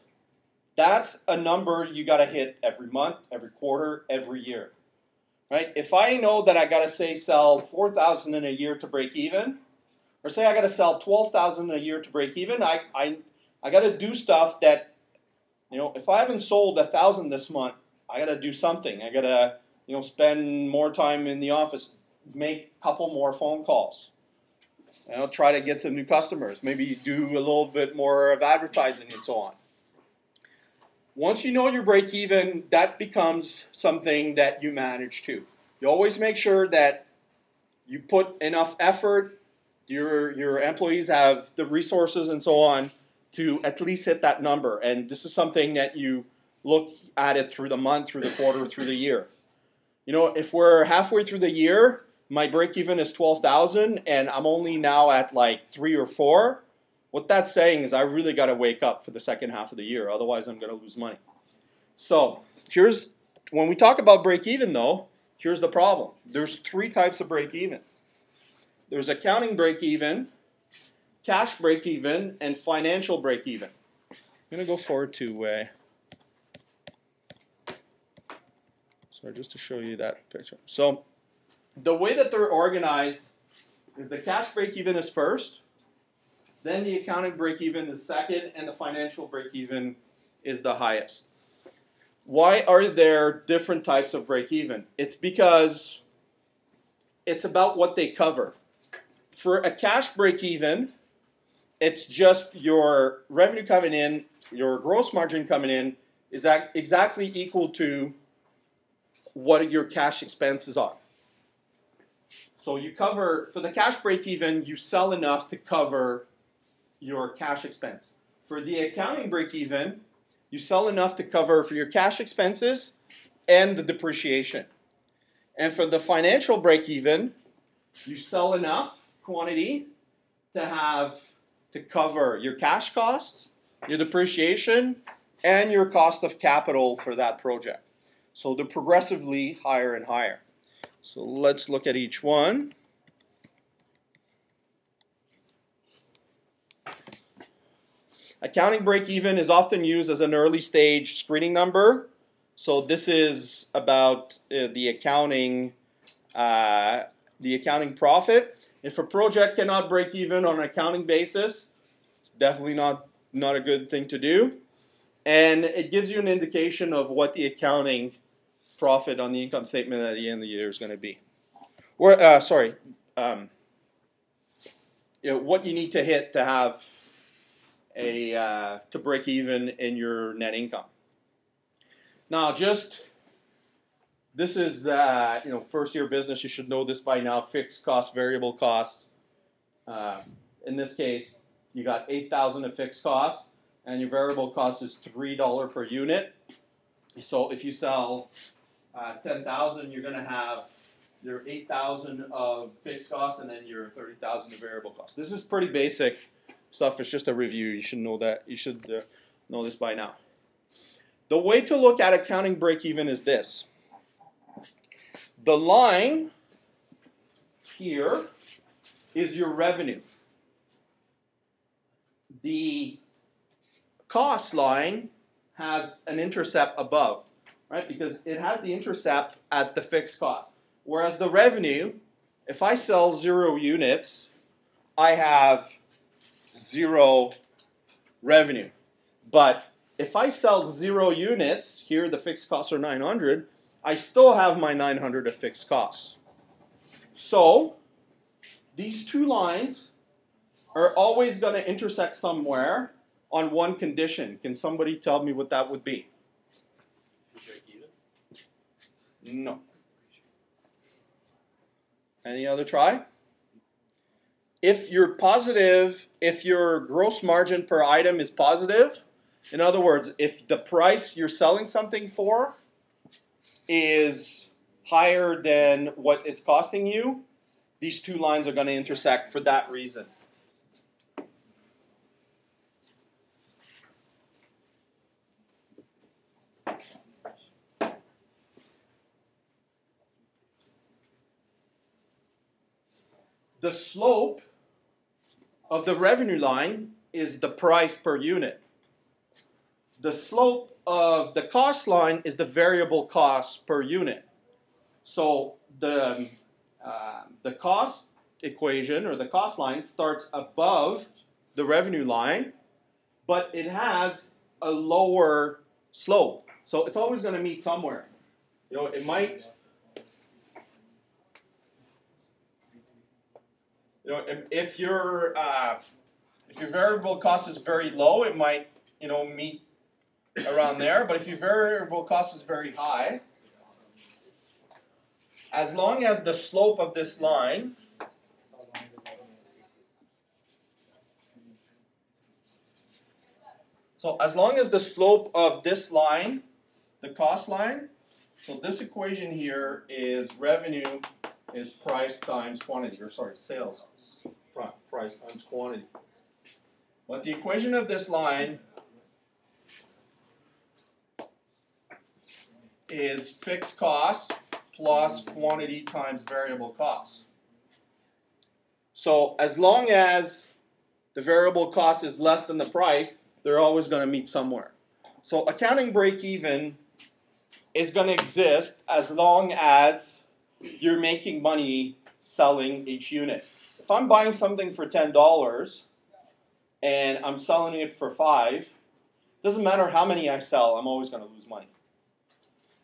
that's a number you got to hit every month, every quarter, every year. Right? If I know that I got to sell 4,000 in a year to break even, or say I got to sell 12,000 a year to break even, I got to do stuff that, if I haven't sold 1,000 this month, I got to do something. I got to, spend more time in the office, make a couple more phone calls. Try to get some new customers. Maybe do a little bit more of advertising and so on. Once you know your break even, that becomes something that you manage too. You always make sure that you put enough effort, your employees have the resources and so on to at least hit that number. And this is something that you look at it through the month, through the quarter, through the year. If we're halfway through the year, my break even is 12,000 and I'm only now at like 3 or 4. What that's saying is I really got to wake up for the second half of the year. Otherwise, I'm going to lose money. So when we talk about break even though, here's the problem. There's 3 types of break even. There's accounting break even, cash break even, and financial break even. I'm going to go forward to just to show you that picture. So the way that they're organized is the cash break even is first, then the accounting break even is second, and the financial break even is the highest. Why are there different types of break even? It's because it's about what they cover. For a cash break even, it's just your revenue coming in, your gross margin coming in is exactly equal to what your cash expenses are. So you cover, for the cash break even, you sell enough to cover your cash expense. For the accounting break even, you sell enough to cover for your cash expenses and the depreciation. And for the financial break even, you sell enough quantity to cover your cash costs, your depreciation, and your cost of capital for that project. So they're progressively higher and higher. So let's look at each one. Accounting break-even is often used as an early stage screening number. So this is about the accounting profit. If a project cannot break even on an accounting basis, it's definitely not a good thing to do. And it gives you an indication of what the accounting profit on the income statement at the end of the year is going to be. Or, what you need to hit to have to break even in your net income. Now, this is first year business. You should know this by now. Fixed costs, variable costs. In this case, you got 8,000 of fixed costs, and your variable cost is $3 per unit. So if you sell 10,000, you're going to have your 8,000 of fixed costs and then your 30,000 of variable costs. This is pretty basic stuff. It's just a review. You should know that. You should know this by now. The way to look at accounting break-even is this. The line here is your revenue. The cost line has an intercept above, right? Because it has the intercept at the fixed cost. Whereas the revenue, if I sell 0 units, I have 0 revenue. But if I sell 0 units, here the fixed costs are 900, I still have my 900 of fixed costs. So these two lines are always going to intersect somewhere on one condition. Can somebody tell me what that would be? Break even? No. Any other try? If you're positive, if your gross margin per item is positive, in other words, if the price you're selling something for is higher than what it's costing you, these two lines are going to intersect for that reason. The slope of the revenue line is the price per unit. The slope of the cost line is the variable cost per unit. So the cost equation or the cost line starts above the revenue line, but it has a lower slope. So it's always going to meet somewhere. You know, it might. You know, if your variable cost is very low, it might, you know, meet around there. But if your variable cost is very high, as long as the slope of this line as long as the slope of this line, the cost line, so this equation here is revenue is price times quantity, or sorry, sales. Price times quantity. But the equation of this line is fixed costs plus quantity times variable costs. So as long as the variable cost is less than the price, they're always going to meet somewhere. So accounting break-even is going to exist as long as you're making money selling each unit. If I'm buying something for $10 and I'm selling it for $5, it doesn't matter how many I sell, I'm always going to lose money.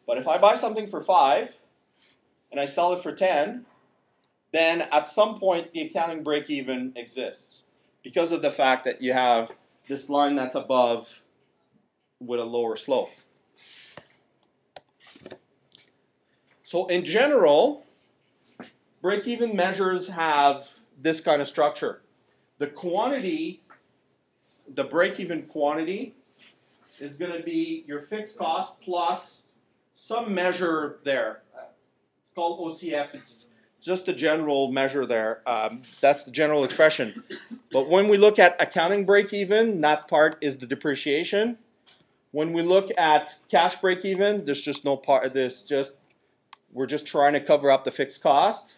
But if I buy something for $5 and I sell it for $10, then at some point the accounting break-even exists because of the fact that you have this line that's above with a lower slope. So in general, break-even measures have this kind of structure. The quantity, the break-even quantity, is going to be your fixed cost plus some measure there. It's called OCF. It's just a general measure there. That's the general expression. But when we look at accounting break-even, that part is the depreciation. When we look at cash break-even, there's just no part. We're just trying to cover up the fixed cost.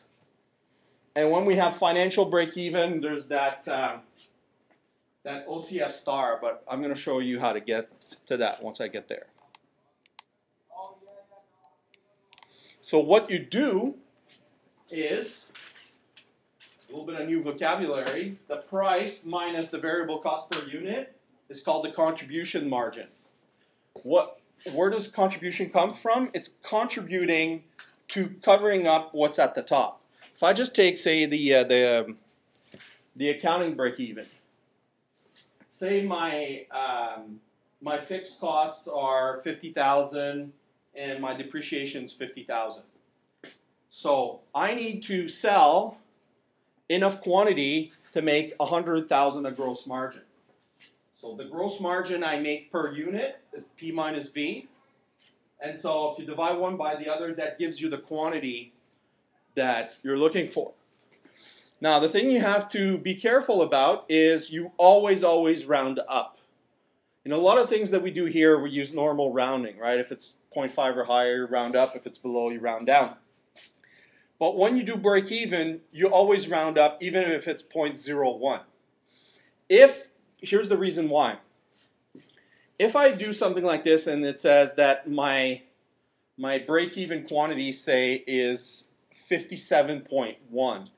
And when we have financial break-even, there's that OCF star, but I'm going to show you how to get to that once I get there. So what you do is, a little bit of new vocabulary, the price minus the variable cost per unit is called the contribution margin. Where does contribution come from? It's contributing to covering up what's at the top. If I just take, say, the accounting break-even, say my fixed costs are $50,000 and my depreciation is $50,000. So I need to sell enough quantity to make $100,000 of gross margin. So the gross margin I make per unit is P minus V. And so if you divide one by the other, that gives you the quantity that you're looking for. Now, the thing you have to be careful about is you always round up. In a lot of things that we do here, we use normal rounding, right? If it's 0.5 or higher, you round up. If it's below, you round down. But when you do break even, you always round up, even if it's 0.01. Here's the reason why. If I do something like this and it says that my break-even quantity, say, is 57.1,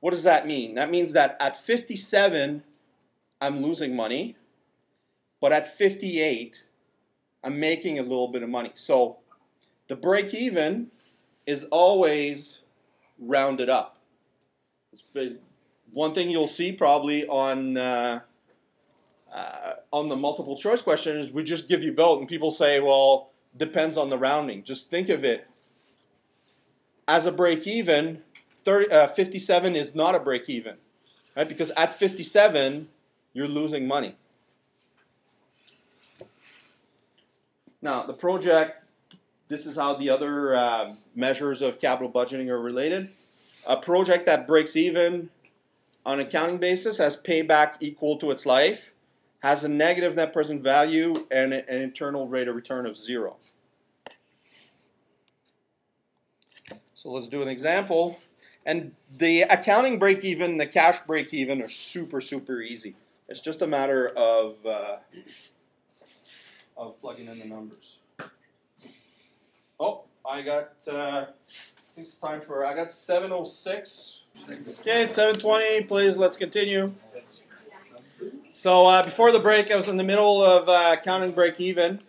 what does that mean? That means that at 57, I'm losing money, but at 58, I'm making a little bit of money. So the break even is always rounded up. One thing you'll see probably on the multiple choice question is we just give you both, and people say, well, depends on the rounding. Just think of it as a break even. 57 is not a break even, right? Because at 57, you're losing money. Now, the project, this is how the other measures of capital budgeting are related. A project that breaks even on an accounting basis has payback equal to its life, has a negative net present value, and an internal rate of return of 0. So let's do an example. And the accounting break even, the cash break even are super, super easy. It's just a matter of plugging in the numbers. Oh, I got, I think it's time for, I got 7:06. Okay, it's 7:20, please, let's continue. So before the break, I was in the middle of accounting break even.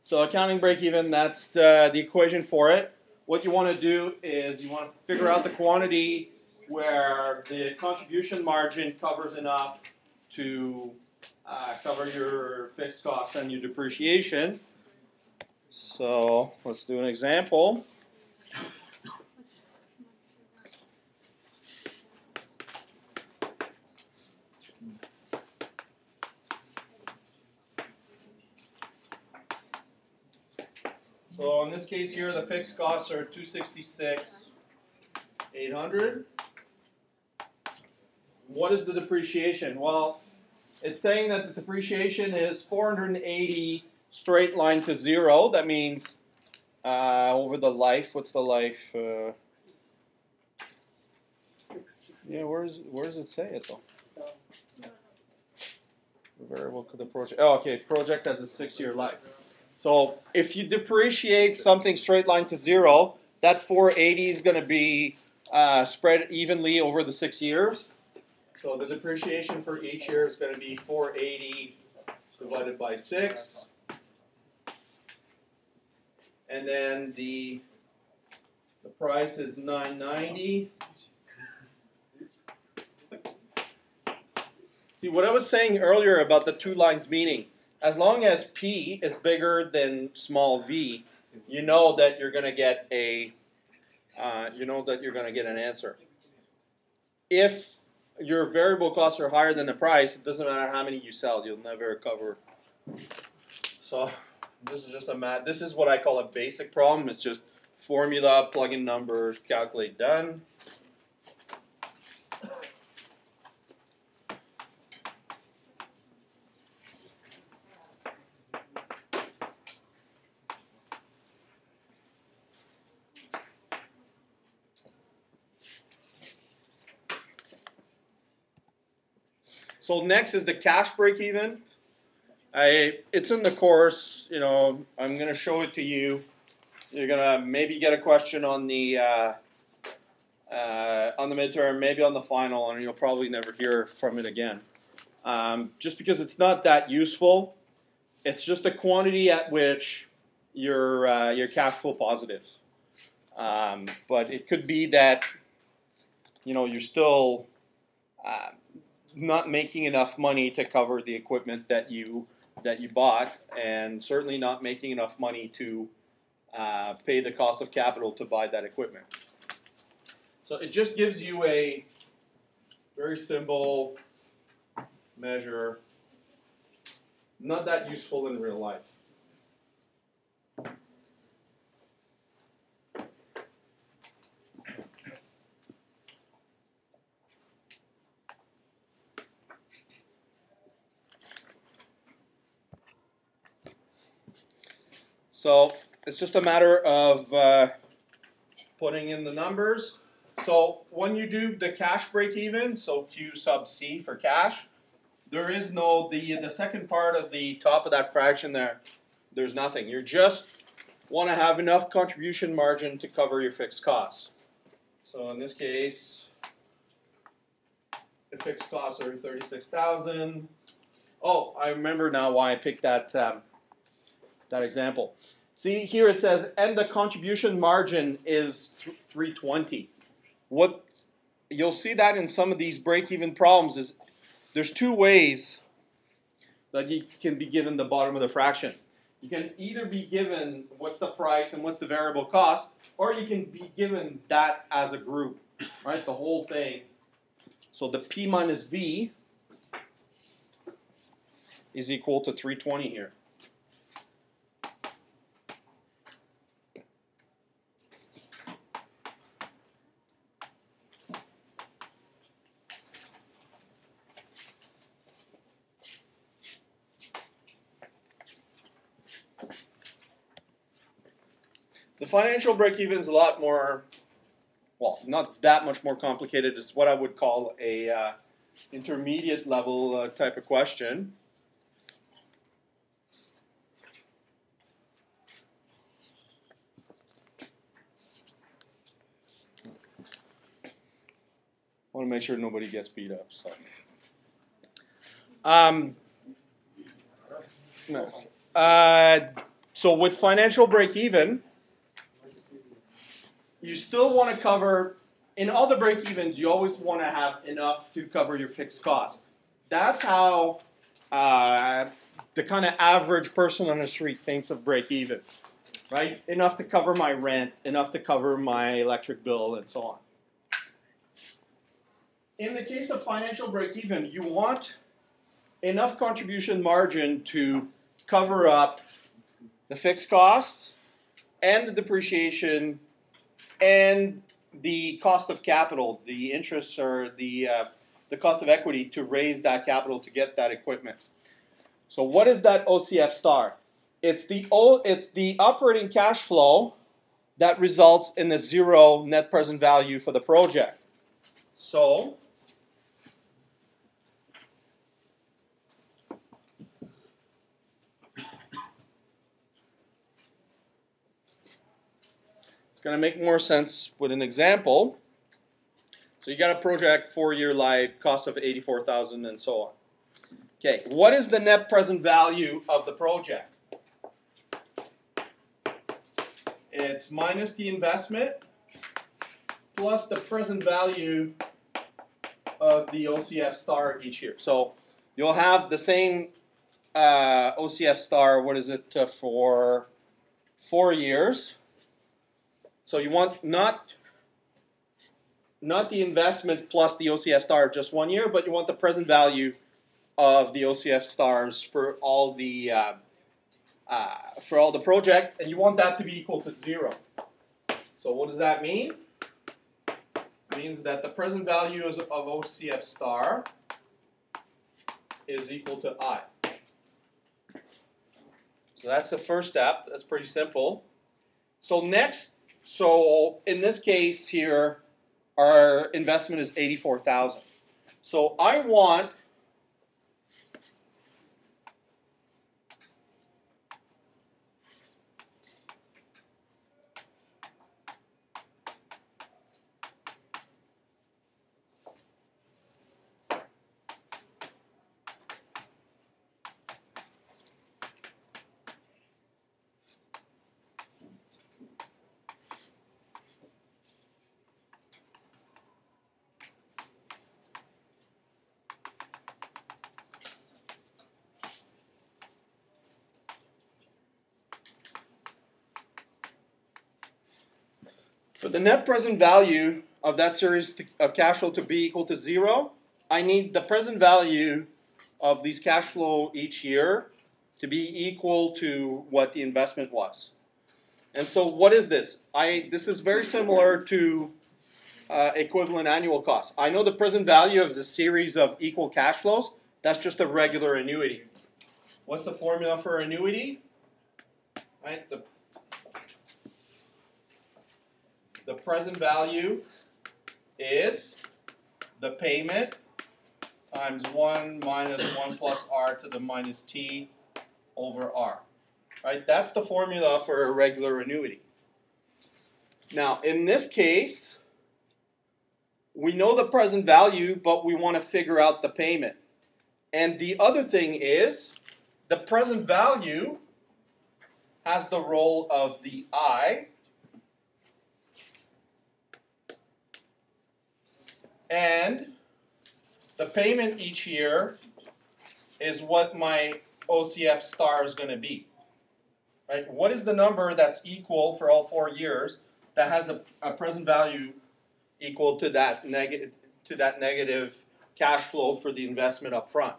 So accounting break even, that's the equation for it. What you want to do is you want to figure out the quantity where the contribution margin covers enough to cover your fixed costs and your depreciation. So let's do an example. So in this case here, the fixed costs are $266,800. What is the depreciation? Well, it's saying that the depreciation is 480 straight line to 0. That means over the life. What's the life? Yeah, where does it say it though? The variable to the project. Oh, okay. Project has a 6-year life. So if you depreciate something straight line to 0, that 480 is going to be spread evenly over the 6 years. So the depreciation for each year is going to be 480 divided by 6. And then the price is 990. See, what I was saying earlier about the two lines meaning, as long as P is bigger than small v, you know that you're going to get an answer. If your variable costs are higher than the price, it doesn't matter how many you sell, you'll never cover. So this is just this is what I call a basic problem. It's just formula, plug in numbers, calculate, done. So next is the cash break even. It's in the course. You know, I'm going to show it to you. You're going to maybe get a question on the midterm, maybe on the final, and you'll probably never hear from it again. Just because it's not that useful. It's just a quantity at which you're cash flow positive. But it could be that you're still not making enough money to cover the equipment that you bought, and certainly not making enough money to pay the cost of capital to buy that equipment. So it just gives you a very simple measure, not that useful in real life. So it's just a matter of putting in the numbers. So when you do the cash break even, so Q sub C for cash, there is no, the second part of the top of that fraction there, there's nothing. You just want to have enough contribution margin to cover your fixed costs. So in this case, The fixed costs are 36,000. Oh, I remember now why I picked that that example. See here it says, and the contribution margin is 320. What you'll see that in some of these break-even problems is there's two ways that you can be given the bottom of the fraction. You can either be given what's the price and what's the variable cost, or you can be given that as a group, right? The whole thing. So the P minus V is equal to 320 here. The financial break-even is a lot more, well, not that much more complicated. It's what I would call a intermediate level type of question. I want to make sure nobody gets beat up. So, no. So with financial break-even, you still want to cover, in all the break-evens, you always want to have enough to cover your fixed costs. That's how the kind of average person on the street thinks of break-even, right? Enough to cover my rent, enough to cover my electric bill, and so on. In the case of financial break-even, you want enough contribution margin to cover up the fixed costs and the depreciation and the cost of capital, the interest or the cost of equity to raise that capital to get that equipment. So what is that OCF star? It's the operating cash flow that results in the zero net present value for the project. So it's going to make more sense with an example. So you got a project, 4-year life, cost of 84,000 and so on. Okay, what is the net present value of the project? It's minus the investment plus the present value of the OCF star each year. So you'll have the same OCF star, what is it, for 4 years. So you want not the investment plus the OCF star of just 1 year, but you want the present value of the OCF stars for all the project, and you want that to be equal to 0. So what does that mean? It means that the present value of OCF star is equal to I. So that's the first step. That's pretty simple. So next, in this case here, our investment is 84,000. So I want for the net present value of that series of cash flow to be equal to 0, I need the present value of these cash flow each year to be equal to what the investment was. And so what is this? This is very similar to equivalent annual costs. I know the present value of the series of equal cash flows. That's just a regular annuity. What's the formula for annuity? Right? The present value is the payment times 1 minus 1 plus r to the minus t over r. Right? That's the formula for a regular annuity. Now, in this case, we know the present value, but we want to figure out the payment. And the other thing is, the present value has the role of the I, and the payment each year is what my OCF star is going to be. Right? What is the number that's equal for all 4 years that has a present value equal to that negative cash flow for the investment up front?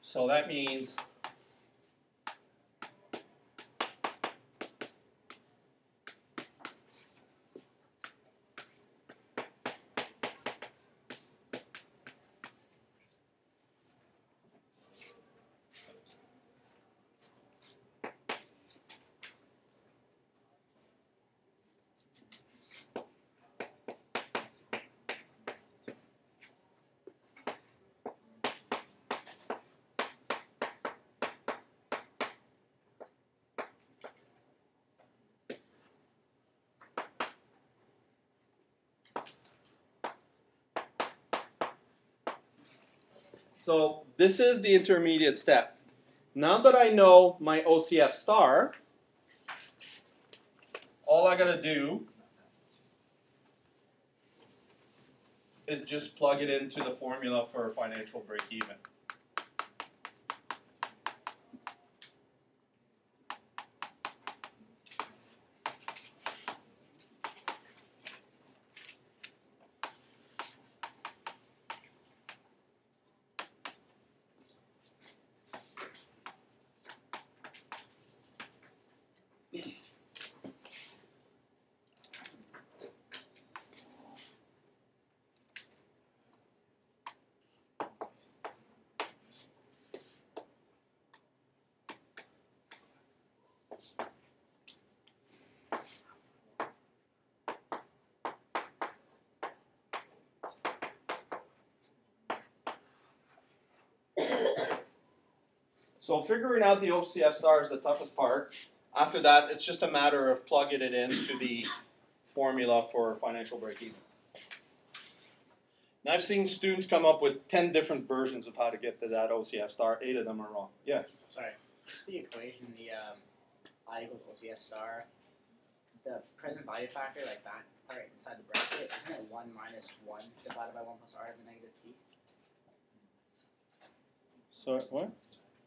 So that means so this is the intermediate step. Now that I know my OCF star, all I gotta do is just plug it into the formula for financial break-even. So figuring out the OCF star is the toughest part. After that, it's just a matter of plugging it into the formula for financial break-even. And I've seen students come up with 10 different versions of how to get to that OCF star. 8 of them are wrong. Yeah? Sorry. Just the equation, the I equals OCF star, the present value factor, like that part inside the bracket, isn't it 1 minus 1 divided by 1 plus r to the negative t? So what?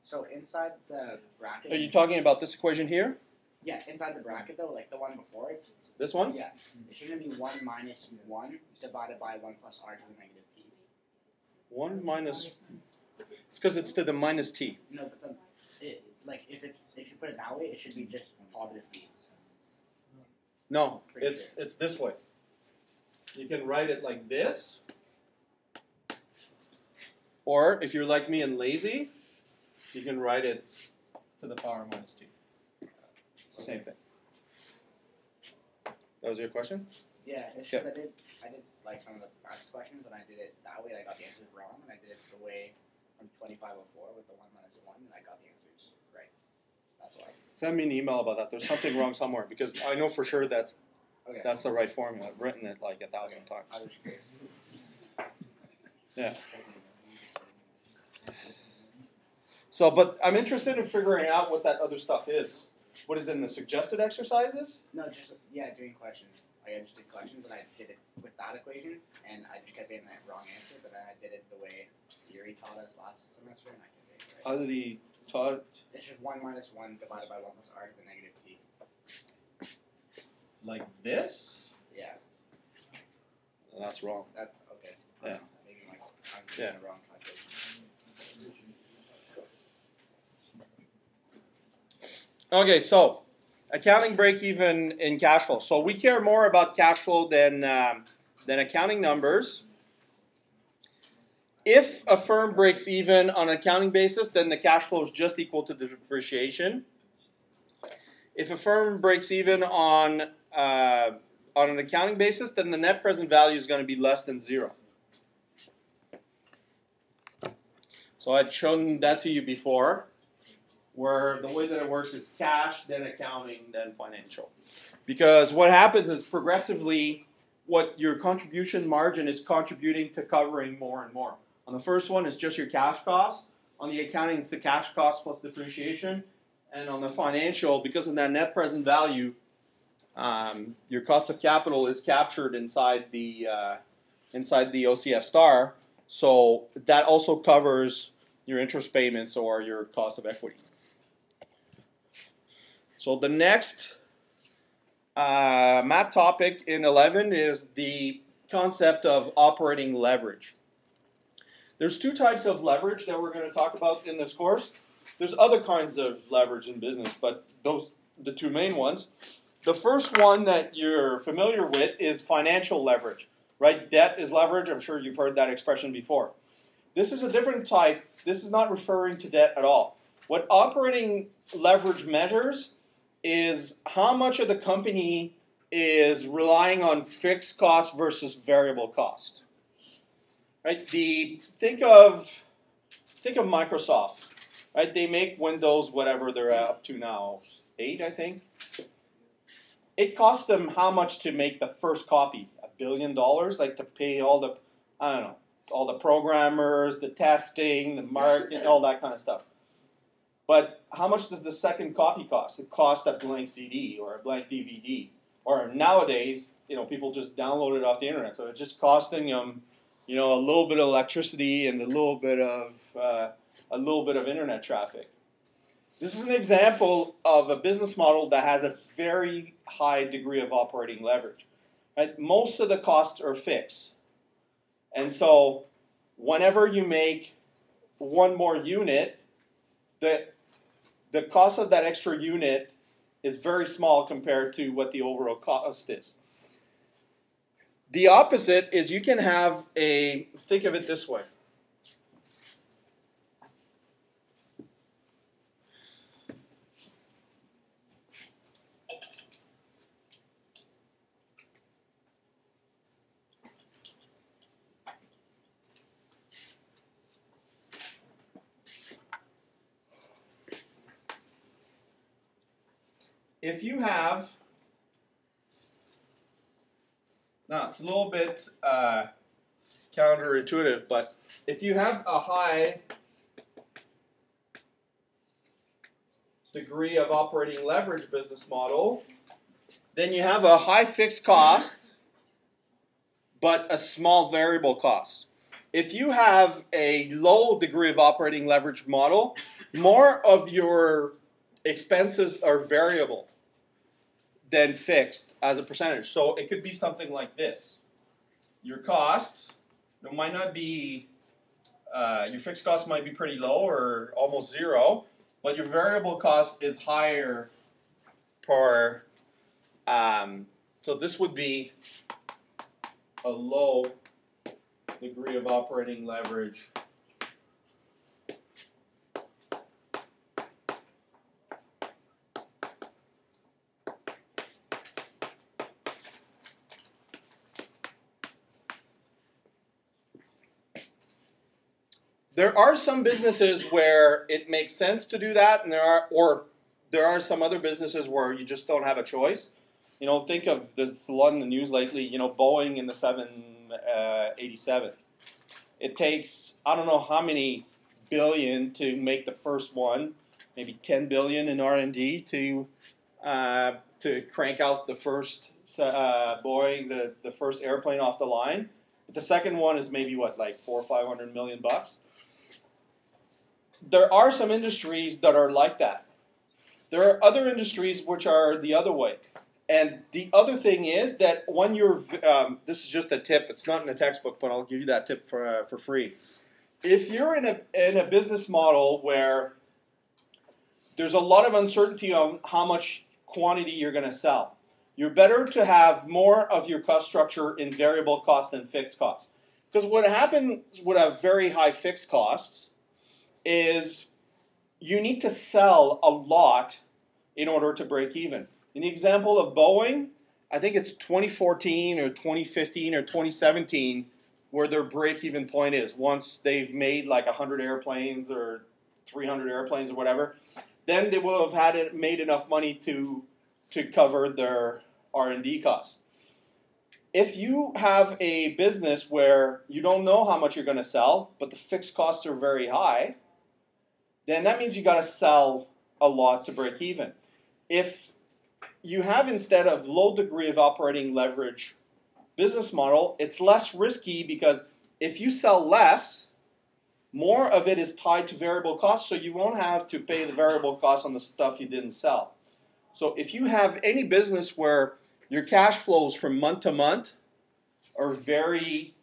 So inside the bracket. Are you talking about this equation here? Yeah, inside the bracket though, like the one before it. This one? Yeah. It shouldn't be 1 minus 1 divided by 1 plus r to the negative t. 1 minus... It's because it's to the minus t. No, but if you put it that way, it should be just positive t. No, it's this way. You can write it like this. Or if you're like me and lazy, you can write it to the power minus t. It's the same thing. That was your question? Yeah, it's just I did like some of the past questions and I did it that way and I got the answers wrong, and I did it the way from 2504 with the 1 minus 1 and I got the answers right. That's why. Send me an email about that. There's something wrong somewhere because I know for sure that's the right formula. I've written it like 1,000 times. I was curious. Yeah. So, but I'm interested in figuring out what that other stuff is. What is in the suggested exercises? No, just doing questions. Like I just did questions and I did it with that equation, and I just kept getting that wrong answer. But then I did it the way Yuri taught us last semester, and I can get it right. How did he taught? It's just 1 minus 1 divided by 1 plus r to the negative t. Like this? Yeah. Well, that's wrong. That's okay. Yeah. Maybe I'm doing it wrong. Okay, so accounting break-even in cash flow. So we care more about cash flow than accounting numbers. If a firm breaks even on an accounting basis, then the cash flow is just equal to the depreciation. If a firm breaks even on an accounting basis, then the net present value is going to be less than 0. So I'd shown that to you before, where the way that it works is cash, then accounting, then financial. Because what happens is progressively what your contribution margin is contributing to covering more and more. On the first one, it's just your cash costs. On the accounting, it's the cash cost plus depreciation. And on the financial, because of that net present value, your cost of capital is captured inside the OCF star. So that also covers your interest payments or your cost of equity. So the next math topic in 11 is the concept of operating leverage. There's two types of leverage that we're going to talk about in this course. There's other kinds of leverage in business, but those the two main ones. The first one that you're familiar with is financial leverage, right? Debt is leverage. I'm sure you've heard that expression before. This is a different type. This is not referring to debt at all. What operating leverage measures is how much of the company is relying on fixed cost versus variable cost. Right? Think of Microsoft. Right? They make Windows, whatever they're up to now, 8, I think. It costs them how much to make the first copy? $1 billion, like to pay all the, I don't know, all the programmers, the testing, the marketing, all that kind of stuff. But how much does the second copy cost? It costs a blank CD or a blank DVD. Or nowadays, people just download it off the internet. So it's just costing them, a little bit of electricity and a little bit of internet traffic. This is an example of a business model that has a very high degree of operating leverage. Right? Most of the costs are fixed. And so whenever you make one more unit, the cost of that extra unit is very small compared to what the overall cost is. The opposite is you can have think of it this way. If you have, now it's a little bit counterintuitive, but if you have a high degree of operating leverage business model, then you have a high fixed cost, but a small variable cost. If you have a low degree of operating leverage model, more of your expenses are variable than fixed as a percentage. So it could be something like this. Your costs, it might not be, your fixed cost might be pretty low or almost zero, but your variable cost is higher per, so this would be a low degree of operating leverage. There are some businesses where it makes sense to do that, and there are some other businesses where you just don't have a choice. Think of this a lot in the news lately. Boeing in the 787. It takes I don't know how many billion to make the first one, maybe 10 billion in R&D to crank out the first Boeing, the first airplane off the line. But the second one is maybe like $400 or $500 million bucks. There are some industries that are like that. There are other industries which are the other way. And the other thing is that when you're, this is just a tip, it's not in the textbook, but I'll give you that tip for free. If you're in a business model where there's a lot of uncertainty on how much quantity you're going to sell, you're better to have more of your cost structure in variable cost than fixed cost. Because what happens with a very high fixed cost is you need to sell a lot in order to break even. In the example of Boeing, I think it's 2014 or 2015 or 2017 where their break-even point is. Once they've made like 100 airplanes or 300 airplanes or whatever, then they will have made enough money to cover their R&D costs. If you have a business where you don't know how much you're going to sell, but the fixed costs are very high, then that means you got to sell a lot to break even. If you have, instead of low degree of operating leverage business model, it's less risky, because if you sell less, more of it is tied to variable costs, so you won't have to pay the variable costs on the stuff you didn't sell. So if you have any business where your cash flows from month to month are very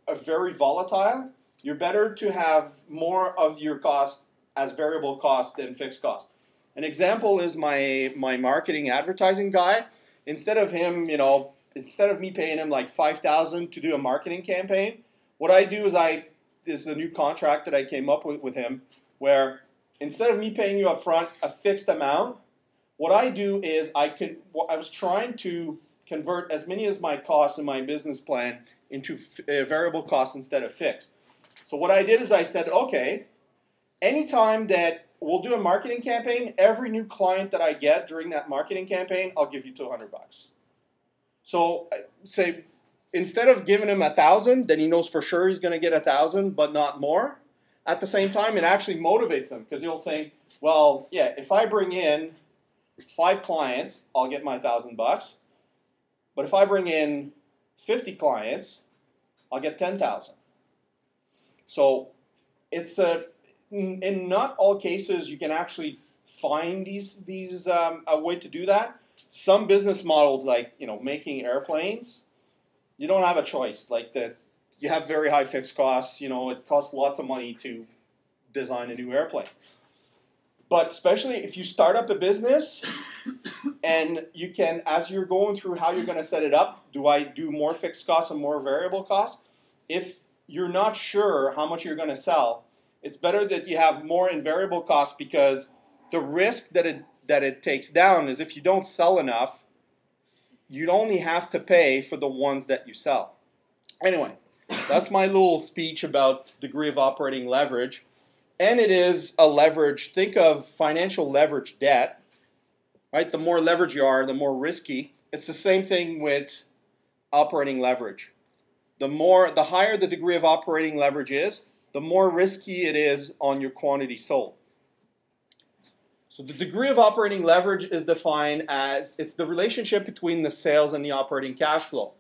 volatile, you're better to have more of your cost as variable cost than fixed cost. An example is my marketing advertising guy. Instead of me paying him like $5,000 to do a marketing campaign, what I do is this is a new contract that I came up with him, where instead of me paying you up front a fixed amount, what I do is I was trying to convert as many as my costs in my business plan into variable costs instead of fixed. So what I did is I said, okay, anytime that we'll do a marketing campaign, every new client that I get during that marketing campaign, I'll give you $200. So say, instead of giving him 1,000, then he knows for sure he's going to get 1,000, but not more. At the same time, it actually motivates him, because he'll think, well, yeah, if I bring in 5 clients, I'll get my $1,000. But if I bring in 50 clients, I'll get 10,000. So it's in not all cases you can actually find a way to do that. Some business models, like making airplanes, you don't have a choice. Like that, you have very high fixed costs. It costs lots of money to design a new airplane. But especially if you start up a business, and you can, as you're going through how you're going to set it up, do I do more fixed costs and more variable costs? If you're not sure how much you're going to sell, it's better that you have more in variable costs, because the risk that it takes down is if you don't sell enough, you'd only have to pay for the ones that you sell. Anyway, that's my little speech about degree of operating leverage. And it is a leverage. Think of financial leverage debt, right? The more leverage you are, the more risky. It's the same thing with operating leverage. The higher the degree of operating leverage is, the more risky it is on your quantity sold. So the degree of operating leverage is defined as, it's the relationship between the sales and the operating cash flow.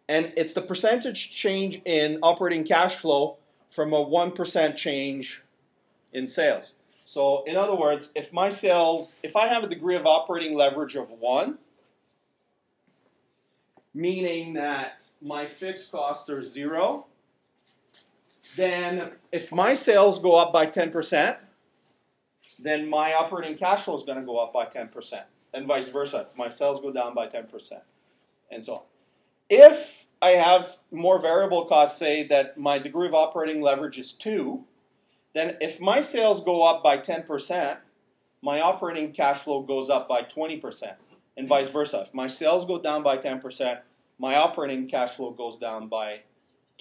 And it's the percentage change in operating cash flow from a 1% change in sales. So in other words, if I have a degree of operating leverage of 1, meaning that my fixed costs are 0, then if my sales go up by 10%, then my operating cash flow is going to go up by 10%, and vice versa. If my sales go down by 10%, and so on. If I have more variable costs, say that my degree of operating leverage is 2, then if my sales go up by 10%, my operating cash flow goes up by 20%, and vice versa. If my sales go down by 10%, my operating cash flow goes down by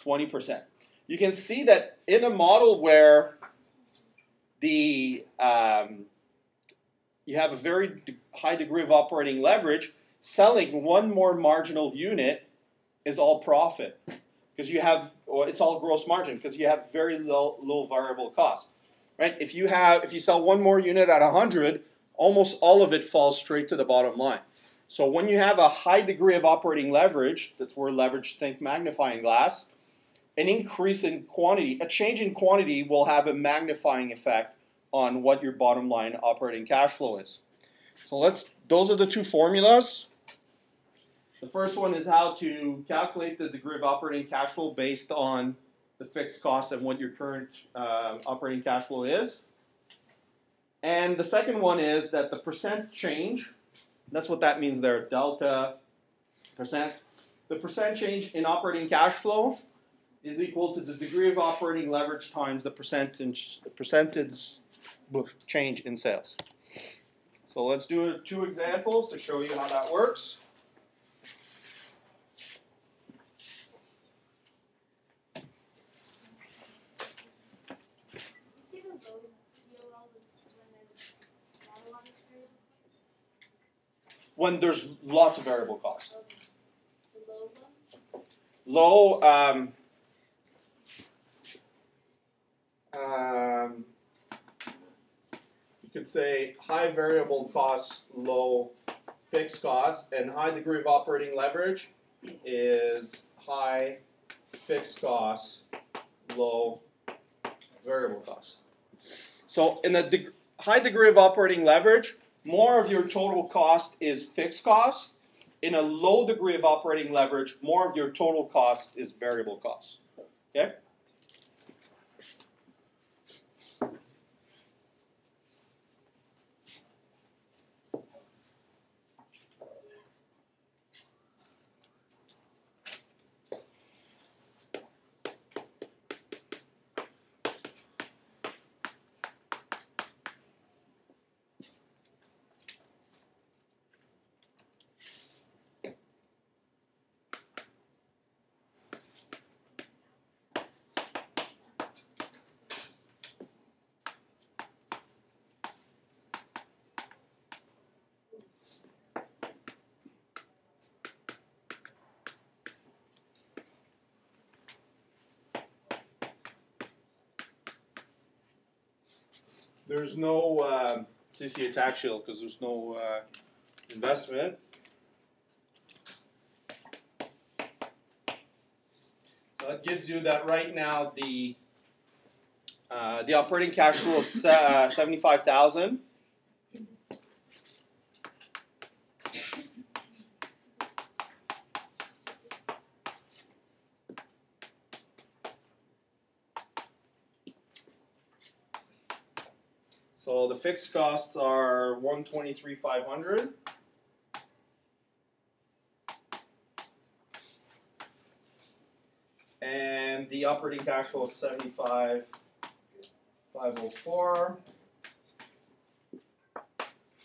20%. You can see that in a model where you have a very high degree of operating leverage, selling one more marginal unit is all profit, because it's all gross margin, because you have very low variable costs, right? If you sell one more unit at 100, almost all of it falls straight to the bottom line. So when you have a high degree of operating leverage, that's where leverage, think magnifying glass, an increase in quantity, a change in quantity will have a magnifying effect on what your bottom line operating cash flow is. So those are the two formulas. The first one is how to calculate the degree of operating cash flow based on the fixed costs and what your current operating cash flow is. And the second one is that the percent change, that's what that means there, delta percent. The percent change in operating cash flow is equal to the degree of operating leverage times the percentage change in sales. So let's do 2 examples to show you how that works. when there's lots of variable costs. The low one? Low, you could say high variable costs, low fixed costs, and high degree of operating leverage is high fixed costs, low variable costs. So in the high degree of operating leverage, more of your total cost is fixed costs. In a low degree of operating leverage, more of your total cost is variable costs. Okay? There's no CCA tax shield because there's no investment. So that gives you that right now the operating cash flow is 75,000. So the fixed costs are 123,500. And the operating cash flow is 75,504.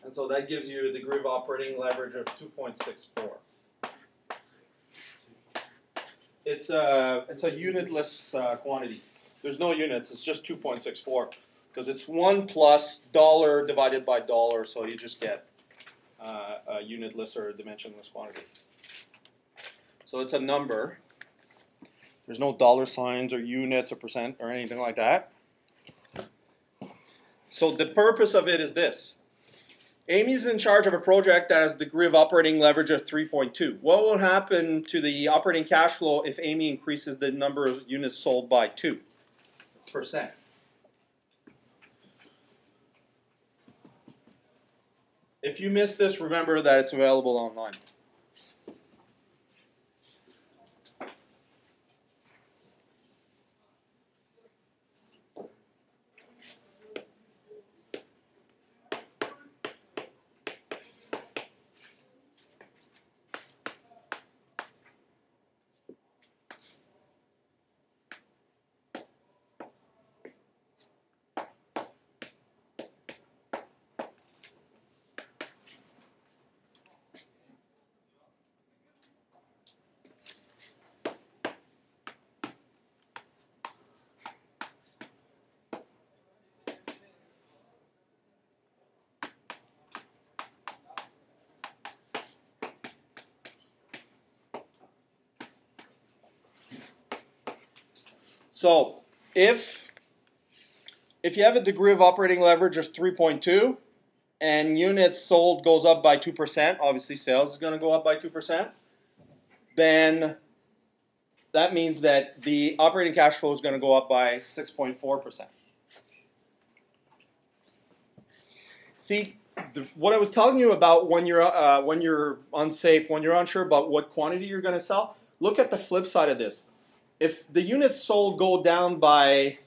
And so that gives you a degree of operating leverage of 2.64. It's a unitless quantity. There's no units, it's just 2.64. Because it's 1 plus dollar divided by dollar, so you just get a unitless or a dimensionless quantity. So it's a number. There's no dollar signs or units or percent or anything like that. So the purpose of it is this. Amy's in charge of a project that has a degree of operating leverage of 3.2. What will happen to the operating cash flow if Amy increases the number of units sold by 2%? If you missed this, remember that it's available online. So if you have a degree of operating leverage of 3.2 and units sold goes up by 2%, obviously sales is going to go up by 2%, then that means that the operating cash flow is going to go up by 6.4%. See, what I was telling you about when you're unsafe, when you're unsure about what quantity you're going to sell, look at the flip side of this. If the units sold go down by,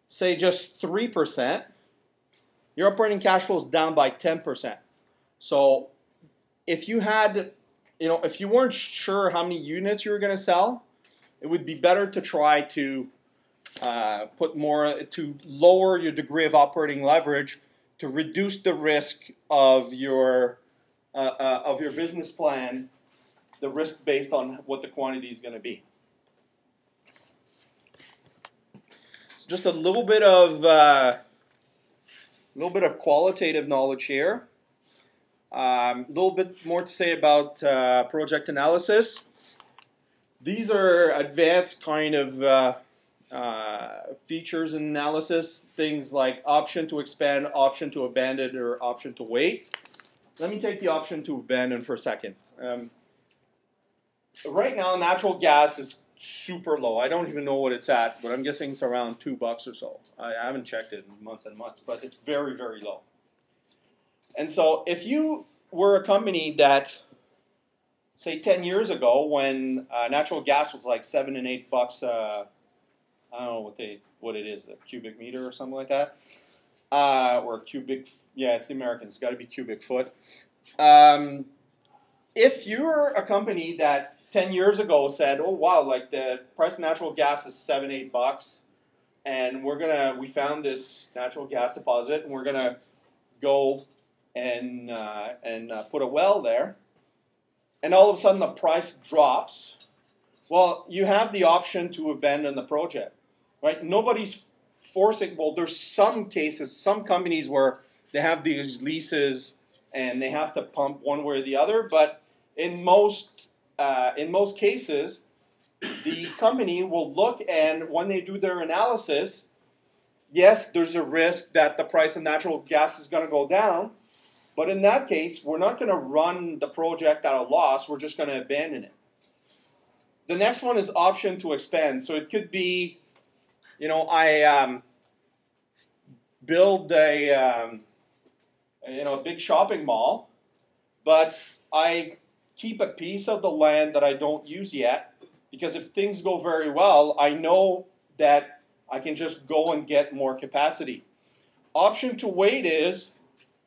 say, just 3%, your operating cash flow is down by 10%. So if you had, if you weren't sure how many units you were going to sell, it would be better to try to lower your degree of operating leverage to reduce the risk of your business plan, the risk based on what the quantity is going to be. Just a little bit of qualitative knowledge here. A little bit more to say about project analysis. These are advanced kind of features in analysis, things like option to expand, option to abandon, or option to wait. Let me take the option to abandon for a second. Right now, natural gas is super low. I don't even know what it's at, but I'm guessing it's around $2 or so. I haven't checked it in months and months, but it's very, very low. And so if you were a company that, say 10 years ago, when natural gas was like $7 and $8, I don't know what it is, a cubic meter or something like that, or cubic, yeah, it's the Americans, it's got to be cubic foot. If you're a company that 10 years ago said, oh wow, like the price of natural gas is $7, $8, and we found this natural gas deposit, and we're gonna go and put a well there, and all of a sudden the price drops, well, you have the option to abandon the project, right? Nobody's forcing, well, there's some cases, some companies where they have these leases and they have to pump one way or the other, but in most cases, the company will look, and when they do their analysis, yes, there's a risk that the price of natural gas is going to go down, but in that case, we're not going to run the project at a loss, we're just going to abandon it. The next one is option to expand. So it could be, I build a big shopping mall, but I keep a piece of the land that I don't use yet, because if things go very well, I know that I can just go and get more capacity. Option to wait is,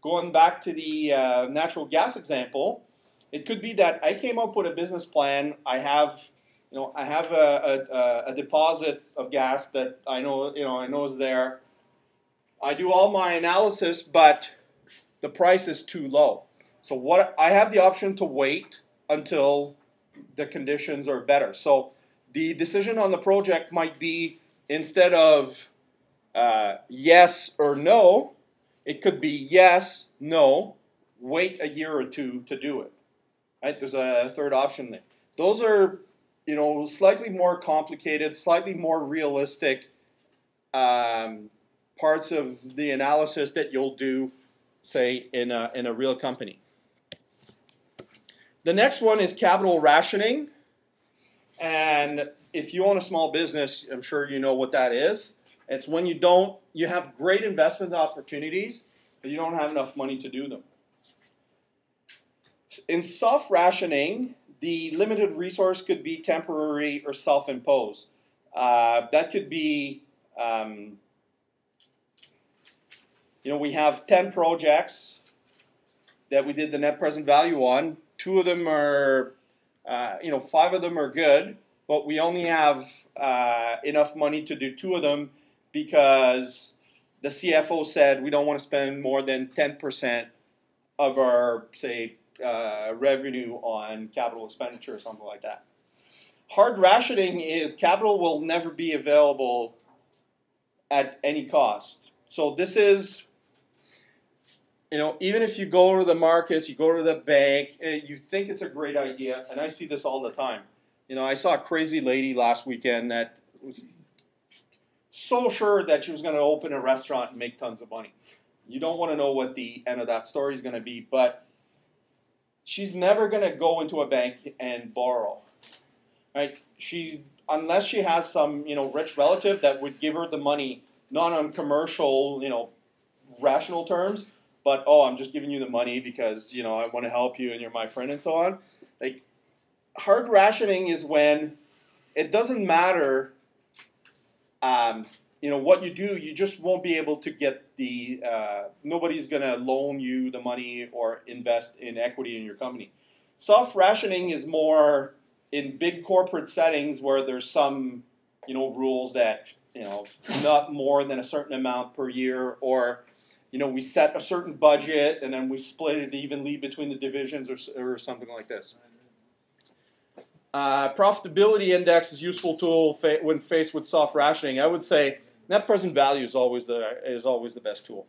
going back to the natural gas example, it could be that I came up with a business plan. I have a deposit of gas that I know is there. I do all my analysis, but the price is too low. So I have the option to wait until the conditions are better. So the decision on the project might be, instead of yes or no, it could be yes, no, wait a year or two to do it. Right? There's a third option there. Those are, slightly more complicated, slightly more realistic parts of the analysis that you'll do, say, in a real company. The next one is capital rationing. And if you own a small business, I'm sure you know what that is. It's when you have great investment opportunities, but you don't have enough money to do them. In soft rationing, the limited resource could be temporary or self-imposed. That could be, we have 10 projects that we did the net present value on. 2 of them are, 5 of them are good, but we only have enough money to do 2 of them because the CFO said we don't want to spend more than 10% of our, say, revenue on capital expenditure or something like that. Hard rationing is capital will never be available at any cost. So this is, even if you go to the markets, you go to the bank, you think it's a great idea, and I see this all the time. I saw a crazy lady last weekend that was so sure that she was going to open a restaurant and make tons of money. You don't want to know what the end of that story is going to be, but she's never going to go into a bank and borrow, right? Unless she has some, rich relative that would give her the money, not on commercial, rational terms, but, oh, I'm just giving you the money because, I want to help you and you're my friend and so on. Like, hard rationing is when it doesn't matter, what you do, you just won't be able to get nobody's going to loan you the money or invest in equity in your company. Soft rationing is more in big corporate settings where there's some, rules that, not more than a certain amount per year, or, we set a certain budget and then we split it evenly between the divisions or something like this. Profitability index is a useful tool when faced with soft rationing. I would say net present value is always the best tool.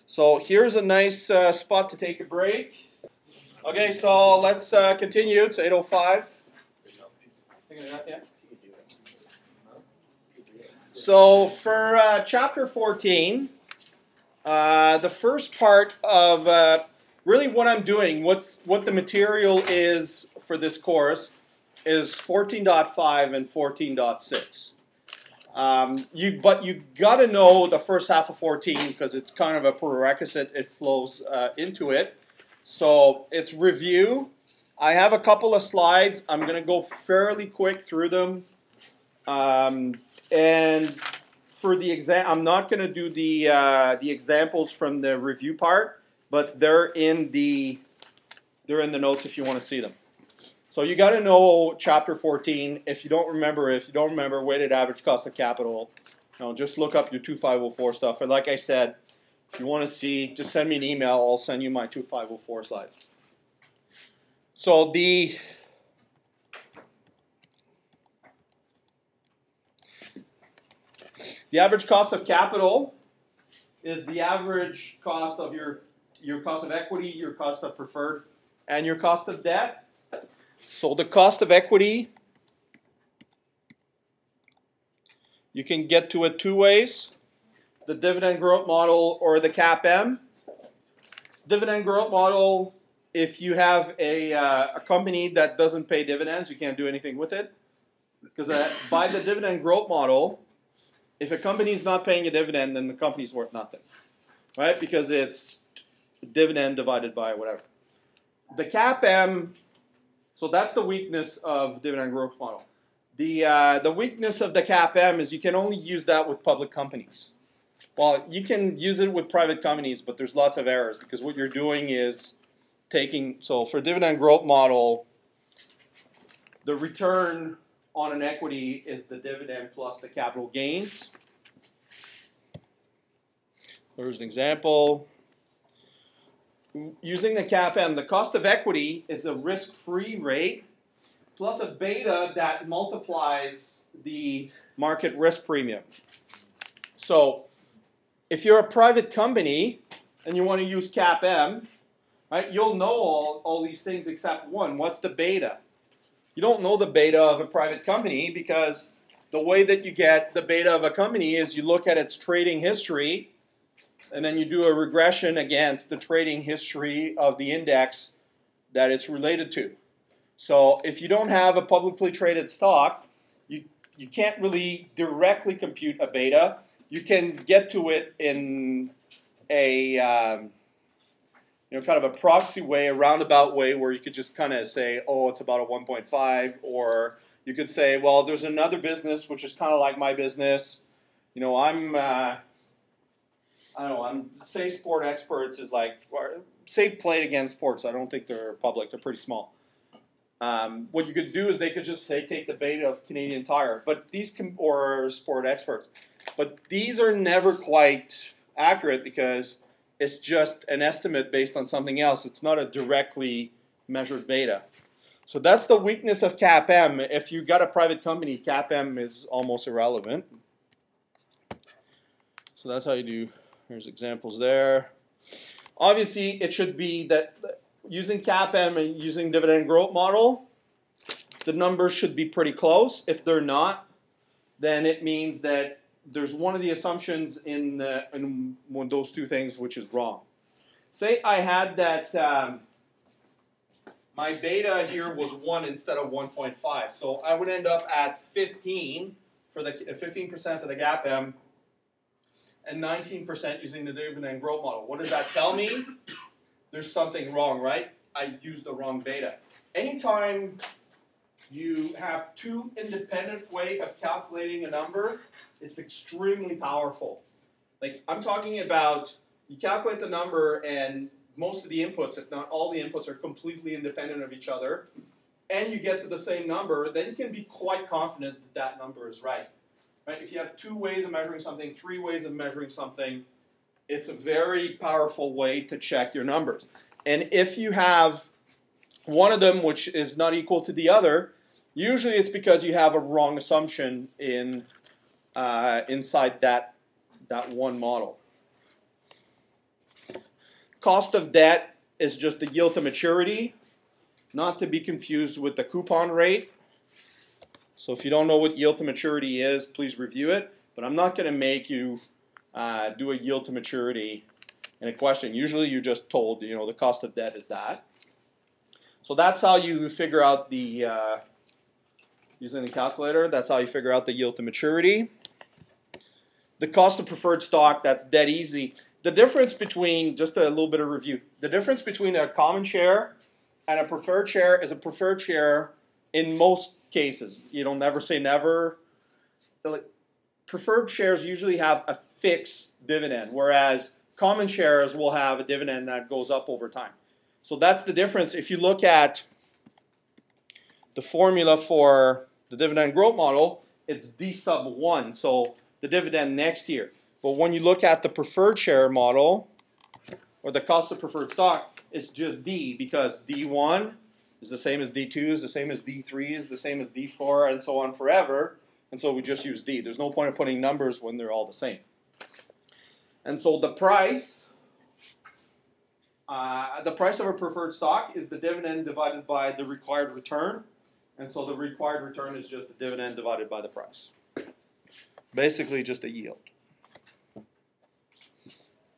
So here's a nice spot to take a break. Okay, so let's continue. It's 8:05. Yeah. So for chapter 14, the first part of really what I'm doing, what the material is for this course, is 14.5 and 14.6. But you got to know the first half of 14 because it's kind of a prerequisite. It flows into it. So it's review. I have a couple of slides. I'm going to go fairly quick through them. And for the exam, I'm not going to do the examples from the review part, but they're in the notes if you want to see them. So you got to know chapter 14. If you don't remember weighted average cost of capital, just look up your 2504 stuff. And like I said, if you want to see, just send me an email. I'll send you my 2504 slides. So the average cost of capital is the average cost of your cost of equity, your cost of preferred, and your cost of debt. So the cost of equity, you can get to it two ways: the dividend growth model or the CAPM. Dividend growth model, if you have a company that doesn't pay dividends, you can't do anything with it. Because by the dividend growth model, if a company is not paying a dividend, then the company's worth nothing, right? Because it's dividend divided by whatever. The CAPM, so that's the weakness of dividend growth model. The weakness of the CAPM is you can only use that with public companies. Well, you can use it with private companies, but there's lots of errors because what you're doing is so for dividend growth model, the return on an equity is the dividend plus the capital gains. There's an example. Using the CAPM, the cost of equity is a risk-free rate plus a beta that multiplies the market risk premium. So if you're a private company and you want to use CAPM, right, you'll know all these things except one. What's the beta? You don't know the beta of a private company because the way that you get the beta of a company is you look at its trading history and then you do a regression against the trading history of the index that it's related to. So if you don't have a publicly traded stock, you can't really directly compute a beta. You can get to it in a kind of a proxy way, a roundabout way, where you could just kind of say, oh, it's about a 1.5, or you could say, well, there's another business which is kind of like my business. Say Sport Experts is like, say Played Again Sports. I don't think they're public. They're pretty small. What you could do is they could just say take the beta of Canadian Tire, or Sport Experts. But these are never quite accurate because it's just an estimate based on something else. It's not a directly measured beta. So that's the weakness of CAPM. If you've got a private company, CAPM is almost irrelevant. So that's how you do. There's examples there. Obviously, it should be that using CAPM and using dividend growth model, the numbers should be pretty close. If they're not, then it means that there's one of the assumptions in one of those two things which is wrong. Say I had that my beta here was 1 instead of 1.5. So I would end up at 15% for the CAPM and 19% using the dividend growth model. What does that tell me? There's something wrong, right? I used the wrong beta. Anytime you have two independent ways of calculating a number, it's extremely powerful. Like I'm talking about, you calculate the number and most of the inputs, if not all the inputs, are completely independent of each other, and you get to the same number, then you can be quite confident that that number is right. Right? If you have two ways of measuring something, three ways of measuring something, it's a very powerful way to check your numbers. And if you have one of them which is not equal to the other, usually it's because you have a wrong assumption inside that one model. cost of debt is just the yield to maturity, not to be confused with the coupon rate. So if you don't know what yield to maturity is, please review it. But I'm not going to make you do a yield to maturity in a question. Usually you're just told, you know, the cost of debt is that. So that's how you figure out the, using the calculator, that's how you figure out the yield to maturity. The cost of preferred stock, that's dead easy. The difference between, just a little bit of review, the difference between a common share and a preferred share is a preferred share in most cases. You don't never say never. Preferred shares usually have a fixed dividend, whereas common shares will have a dividend that goes up over time. So that's the difference. If you look at the formula for the dividend growth model, it's D sub 1, so the dividend next year. But when you look at the preferred share model, or the cost of preferred stock, it's just D, because D1 is the same as D2, is the same as D3, is the same as D4, and so on forever. And so we just use D. There's no point of putting numbers when they're all the same. And so the price of a preferred stock is the dividend divided by the required return. And so the required return is just the dividend divided by the price. Basically just a yield.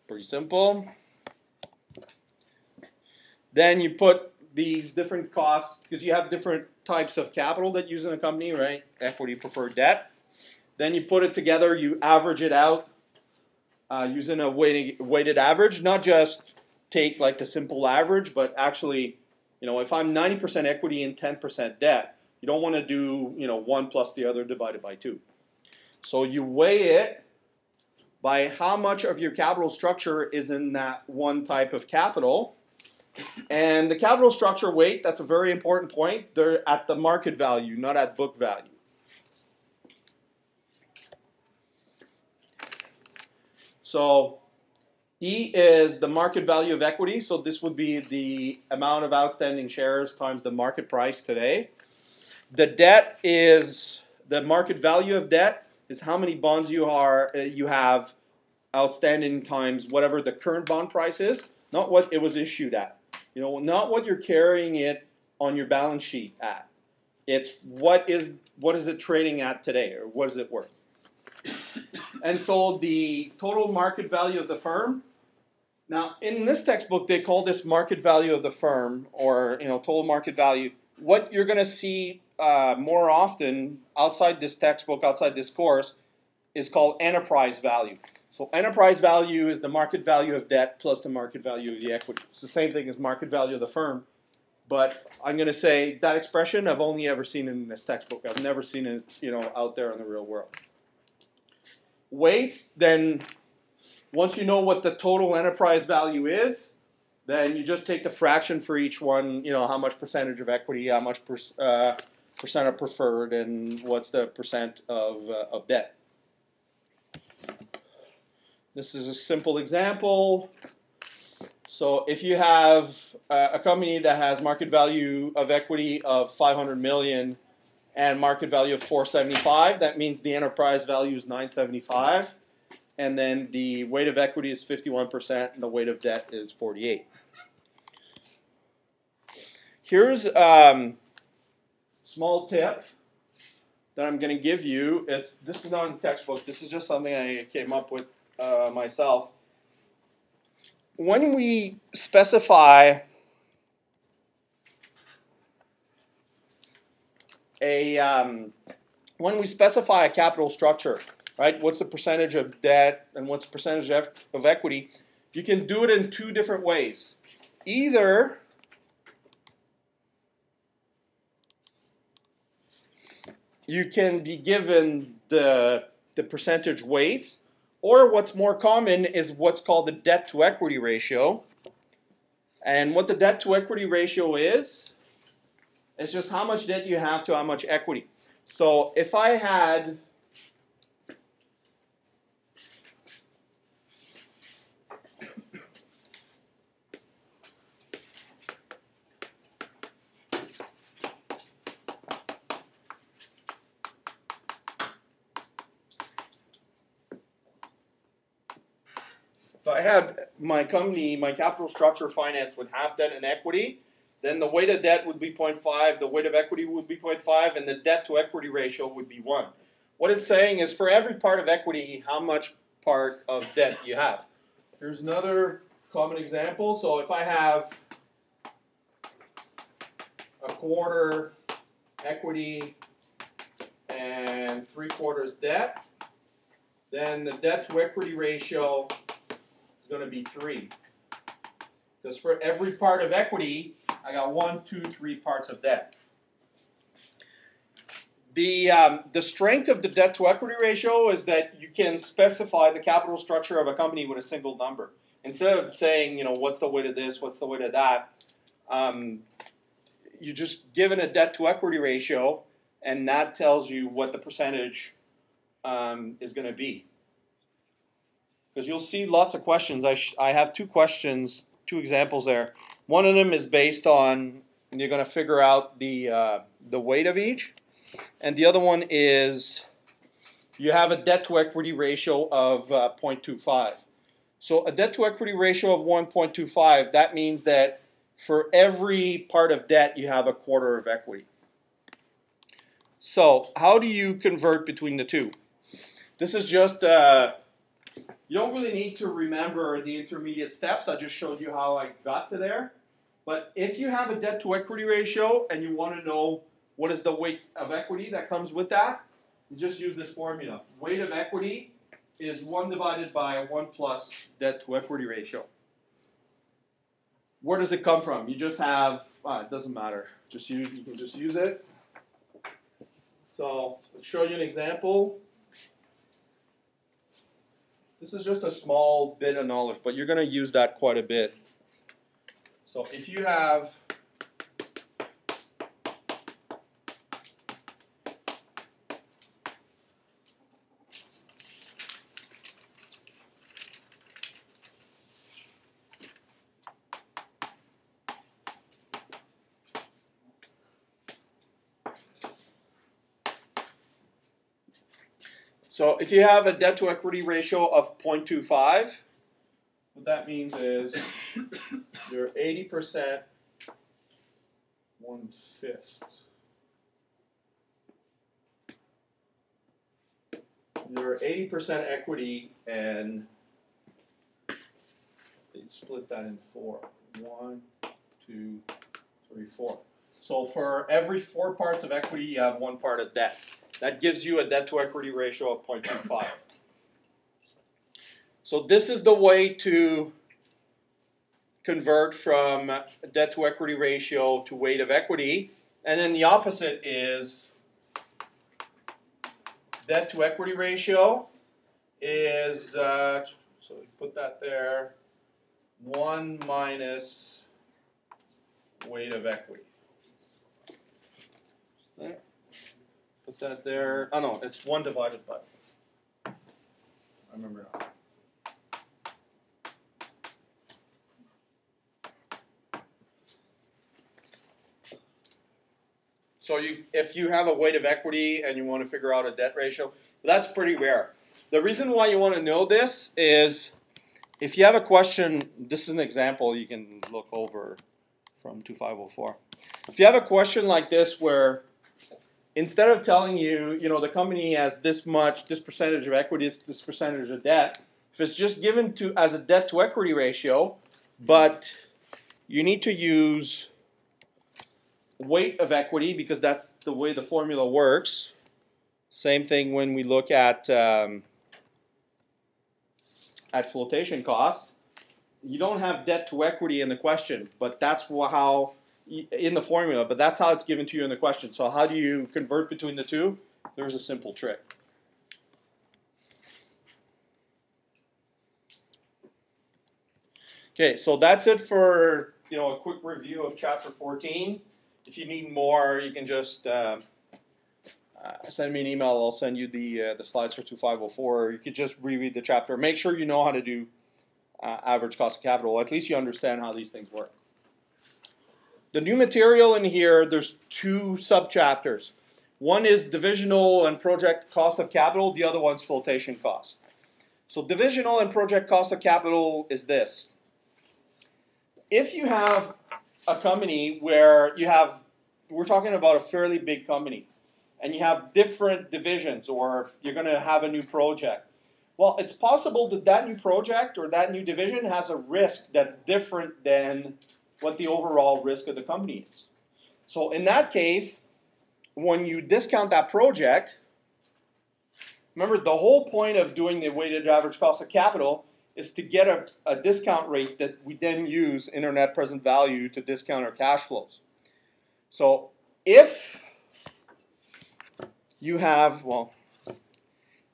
Pretty simple. Then you put these different costs, because you have different types of capital that you use in a company, right? Equity, preferred, debt. Then you put it together, you average it out using a weighted average, not just take like the simple average, but actually, you know, if I'm 90% equity and 10% debt, you don't want to do, you know, 1 plus the other divided by 2. So you weigh it by how much of your capital structure is in that one type of capital. And the capital structure weight, that's a very important point. They're at the market value, not at book value. So E is the market value of equity. So this would be the amount of outstanding shares times the market price today. The debt is, the market value of debt is how many bonds you have outstanding times whatever the current bond price is, not what it was issued at. You know, not what you're carrying it on your balance sheet at. It's what is it trading at today, or what is it worth? And so the total market value of the firm. Now, in this textbook, they call this market value of the firm, or, you know, total market value. What you're going to see more often outside this textbook, outside this course, is called enterprise value. So enterprise value is the market value of debt plus the market value of the equity. It's the same thing as market value of the firm. But I'm going to say that expression I've only ever seen in this textbook. I've never seen it, you know, out there in the real world. Weights, then once you know what the total enterprise value is, then you just take the fraction for each one, you know, how much percentage of equity, how much percent of preferred, and what's the percent of debt. This is a simple example. So if you have a company that has market value of equity of 500 million and market value of 475, that means the enterprise value is 975. And then the weight of equity is 51% and the weight of debt is 48. Here's a small tip that I'm going to give you. This is not in the textbook. This is just something I came up with myself. When we specify a capital structure, right? What's the percentage of debt and what's the percentage of equity? You can do it in two different ways. Either you can be given the percentage weights, or what's more common is what's called the debt to equity ratio. And what the debt to equity ratio is just how much debt you have to how much equity. So if I had my company, my capital structure financed with half debt and equity, then the weight of debt would be 0.5, the weight of equity would be 0.5, and the debt to equity ratio would be 1. What it's saying is for every part of equity, how much part of debt you have. Here's another common example. So if I have a quarter equity and 3/4 debt, then the debt to equity ratio is going to be 3. Because for every part of equity, I got 1, 2, 3 parts of debt. The strength of the debt to equity ratio is that you can specify the capital structure of a company with a single number. Instead of saying, you know, what's the weight of this, what's the weight of that, you just given a debt to equity ratio, and that tells you what the percentage is going to be. Because you'll see lots of questions. I have 2 questions, 2 examples there. One of them is based on, you're going to figure out the weight of each. And the other one is, you have a debt to equity ratio of 0.25. So a debt to equity ratio of 1.25, that means that for every part of debt, you have a quarter of equity. So how do you convert between the two? This is just, you don't really need to remember the intermediate steps. I just showed you how I got to there. But if you have a debt to equity ratio and you want to know what is the weight of equity that comes with that, you just use this formula. Weight of equity is 1 divided by 1 plus debt to equity ratio. Where does it come from? You just have, it doesn't matter. You can just use it. So let's show you an example. This is just a small bit of knowledge, but you're going to use that quite a bit. So if you have a debt to equity ratio of 0.25, what that means is you're 80%, 1/5. You're 80% equity, and they split that in 4. 1, 2, 3, 4. So for every 4 parts of equity, you have 1 part of debt. That gives you a debt to equity ratio of 0.25. So this is the way to convert from debt to equity ratio to weight of equity. And then the opposite is debt to equity ratio is, so we put that there, 1 minus weight of equity. There. Put that there. Oh no, it's 1 divided by. I remember now. So if you have a weight of equity and you want to figure out a debt ratio, that's pretty rare. The reason why you want to know this is if you have a question, this is an example you can look over from 2504. If you have a question like this where instead of telling you, the company has this percentage of equity, this percentage of debt, if it's just given as a debt to equity ratio, but you need to use weight of equity because that's the way the formula works. Same thing when we look at flotation cost. You don't have debt to equity in the question, but that's how in the formula, but that's how it's given to you in the question. So how do you convert between the two? There's a simple trick. Okay, so that's it for a quick review of chapter 14. If you need more, you can just send me an email. I'll send you the slides for 2504. Or you could just reread the chapter. Make sure you know how to do average cost of capital. At least you understand how these things work. The new material in here, there's 2 sub-chapters. One is divisional and project cost of capital. The other one's flotation cost. So divisional and project cost of capital is this. If you have a company where we're talking about a fairly big company, and you have different divisions, or you're going to have a new project, well, it's possible that that new project or that new division has a risk that's different than what the overall risk of the company is. So in that case, when you discount that project, remember the whole point of doing the weighted average cost of capital is to get a discount rate that we then use in our net present value to discount our cash flows. So if you have,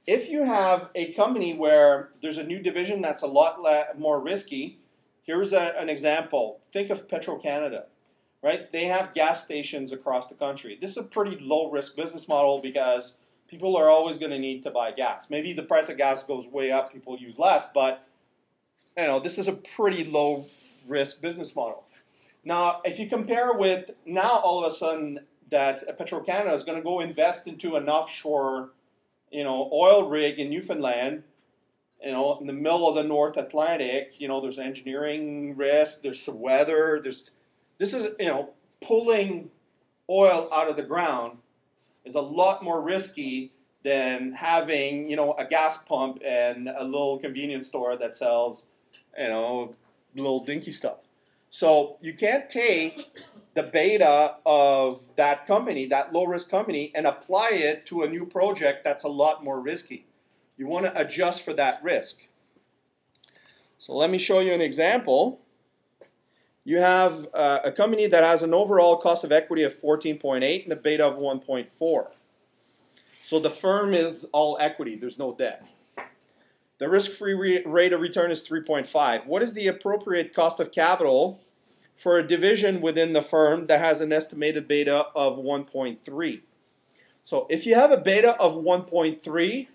if you have a company where there's a new division that's a lot more risky, here's an example. Think of Petro-Canada, right? They have gas stations across the country. This is a pretty low-risk business model because people are always going to need to buy gas. Maybe the price of gas goes way up, people use less, but this is a pretty low-risk business model. Now, if you compare with now all of a sudden that Petro-Canada is going to go invest into an offshore oil rig in Newfoundland, in the middle of the North Atlantic, there's engineering risk, there's some weather, this is, pulling oil out of the ground is a lot more risky than having, a gas pump and a little convenience store that sells, little dinky stuff. So you can't take the beta of that company, that low-risk company, and apply it to a new project that's a lot more risky. You want to adjust for that risk. So let me show you an example. You have a company that has an overall cost of equity of 14.8 and a beta of 1.4. So the firm is all equity. There's no debt. The risk-free rate of return is 3.5. What is the appropriate cost of capital for a division within the firm that has an estimated beta of 1.3? So if you have a beta of 1.3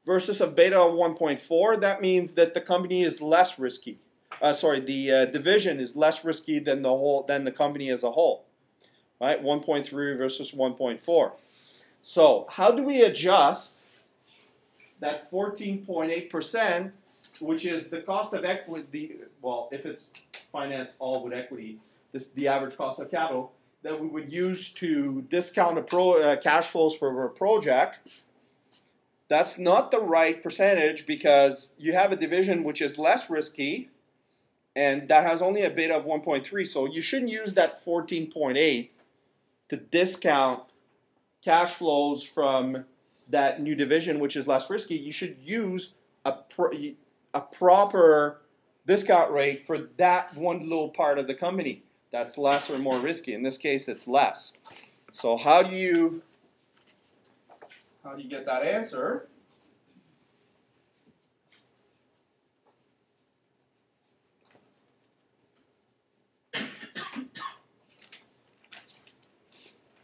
versus a beta of 1.4, that means that the company is less risky. The division is less risky than the company as a whole. Right? 1.3 versus 1.4. So how do we adjust that 14.8%, which is the cost of equity, if it's financed all with equity, this is the average cost of capital, that we would use to discount cash flows for a project? That's not the right percentage because you have a division which is less risky and that has only a beta of 1.3. So you shouldn't use that 14.8 to discount cash flows from that new division which is less risky. You should use a proper discount rate for that one little part of the company that's less or more risky. In this case, it's less. So how do you get that answer?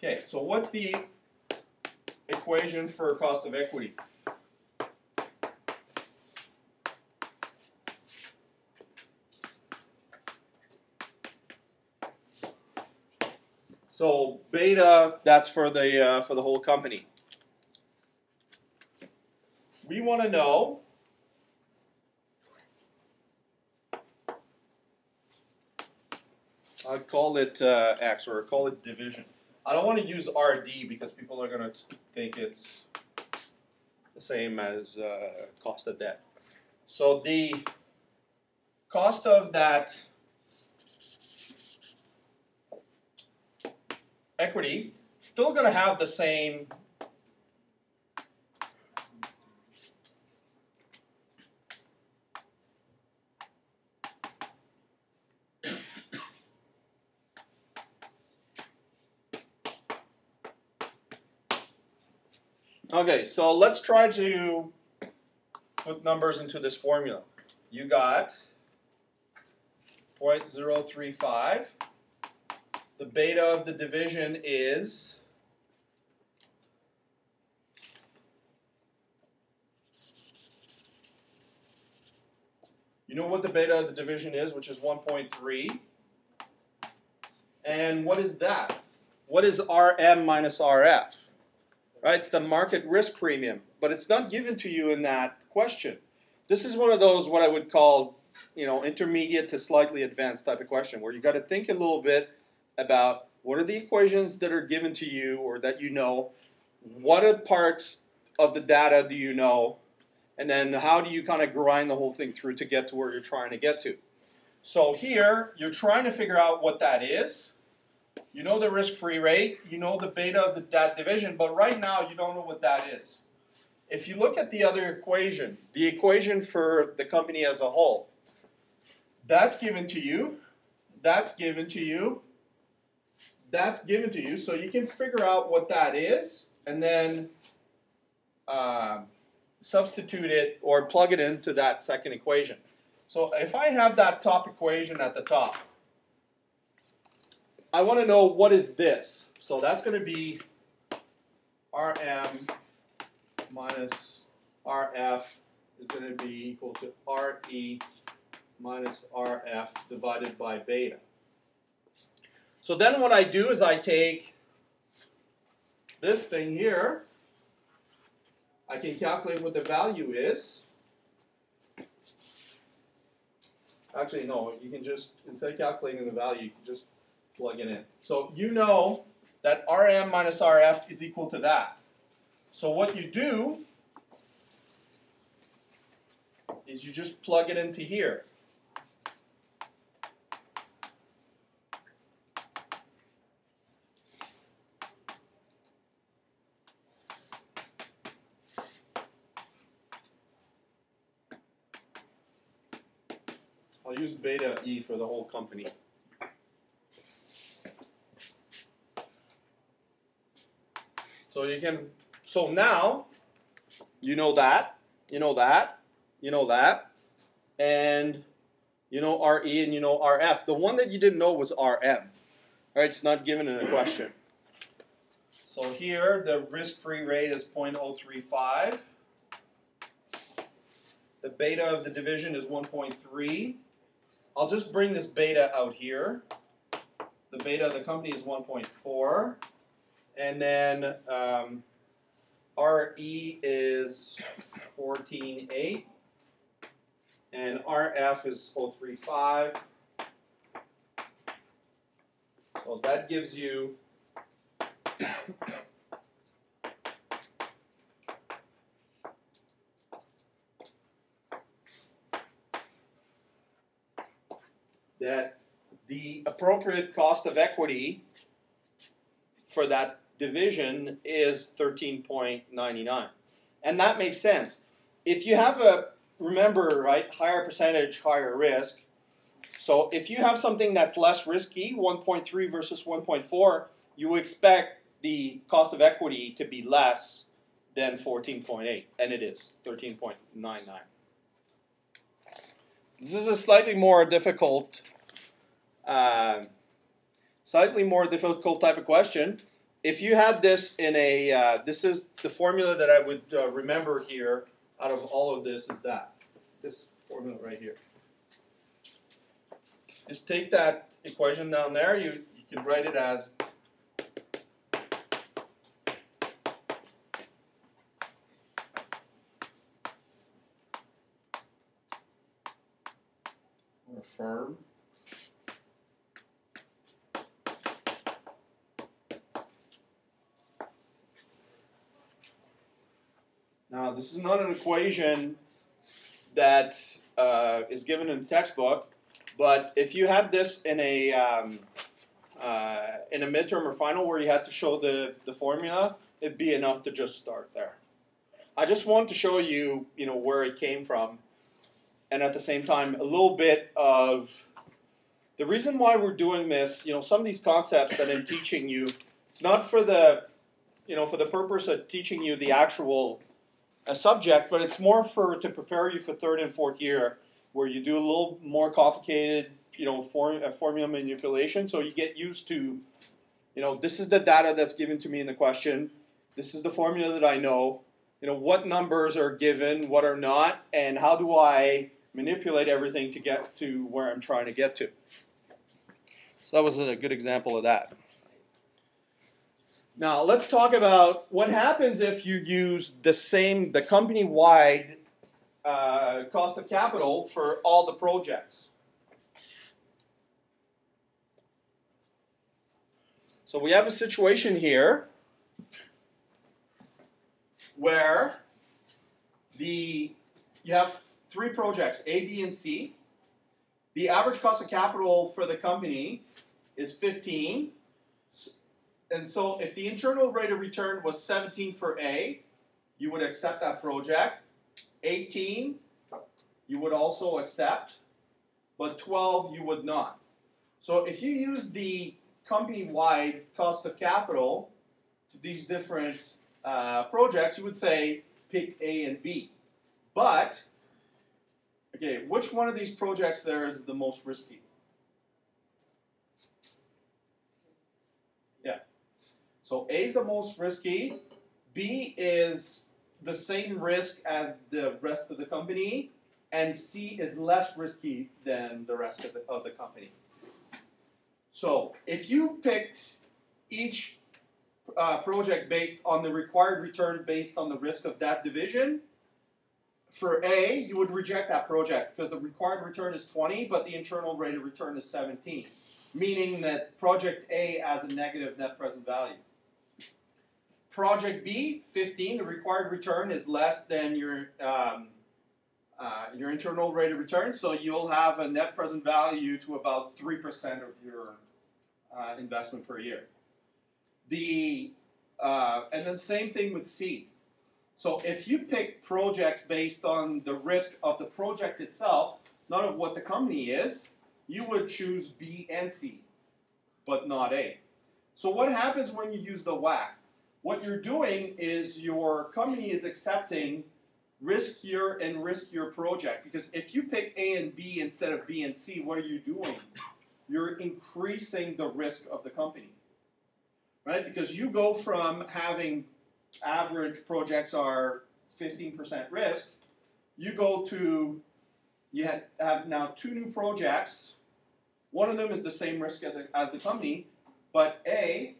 Okay, so what's the equation for cost of equity? So beta, that's for the whole company. We want to know I'll call it X, or call it division. I don't want to use RD because people are going to think it's the same as cost of debt. So the cost of that equity, it's still going to have the same Okay, so let's try to put numbers into this formula. You got 0.035. The beta of the division is you know what the beta of the division is, which is 1.3. And what is that? What is RM minus RF? right? It's the market risk premium, but it's not given to you in that question. This is one of those what I would call, intermediate to slightly advanced type of question where you got to think a little bit about what are the equations that are given to you or that you know, what are parts of the data do you know, and then how do you kind of grind the whole thing through to get to where you're trying to get to. So here, you're trying to figure out what that is. You know the risk-free rate, you know the beta of that division, but right now you don't know what that is. If you look at the other equation, the equation for the company as a whole, that's given to you, that's given to you, that's given to you, so you can figure out what that is and then substitute it or plug it into that second equation. So if I have that top equation at the top, I want to know what is this. So that's going to be Rm minus Rf is going to be equal to Re minus Rf divided by beta. So then what I do is I take this thing here, I can calculate what the value is. Actually, no, you can just, instead of calculating the value, you can just plug it in. So you know that Rm minus Rf is equal to that. So what you do is you just plug it into here. I'll use beta E for the whole company. So you can, so now you know that, you know that, you know that, and you know RE and you know RF. The one that you didn't know was RM. All right, it's not given in the question. So here the risk-free rate is 0.035. The beta of the division is 1.3. I'll just bring this beta out here. The beta of the company is 1.4. And then RE is 14.8. And RF is 0.35. So that gives you that the appropriate cost of equity for that division is 13.99. And that makes sense. If you have a, remember, right, higher percentage, higher risk. So if you have something that's less risky, 1.3 versus 1.4, you expect the cost of equity to be less than 14.8, and it is 13.99. This is a slightly more difficult type of question. If you had this in a, this is the formula that I would remember here out of all of this is that. This formula right here. Just take that equation down there, you can write it as firm. Now, this is not an equation that is given in the textbook, but if you had this in a midterm or final where you had to show the formula, it'd be enough to just start there. I just want to show you, where it came from, and at the same time, a little bit of the reason why we're doing this. Some of these concepts that I'm teaching you, it's not for the, for the purpose of teaching you the actual subject, but it's more to prepare you for third and fourth year, where you do a little more complicated, formula manipulation. So you get used to, this is the data that's given to me in the question. This is the formula that I know. What numbers are given, what are not, and how do I manipulate everything to get to where I'm trying to get to. So that was a good example of that. Now let's talk about what happens if you use the company-wide cost of capital for all the projects. So we have a situation here where you have three projects, A, B, and C. The average cost of capital for the company is 15. And so if the internal rate of return was 17 for A, you would accept that project. 18, you would also accept, but 12, you would not. So if you use the company-wide cost of capital to these different projects, you would say pick A and B. But, okay, which one of these projects there is the most risky? Yeah. So A is the most risky. B is the same risk as the rest of the company. And C is less risky than the rest of the company. So if you picked each project based on the required return based on the risk of that division, for A, you would reject that project because the required return is 20, but the internal rate of return is 17, meaning that project A has a negative net present value. Project B, 15, the required return is less than your internal rate of return, so you'll have a net present value to about 3% of your investment per year. And then same thing with C. So if you pick projects based on the risk of the project itself, not of what the company is, you would choose B and C, but not A. So what happens when you use the WACC? What you're doing is your company is accepting riskier and riskier project, because if you pick A and B instead of B and C, what are you doing? You're increasing the risk of the company, right? Because you go from having average projects are 15% risk, you go to, you have now two new projects. One of them is the same risk as the company, but A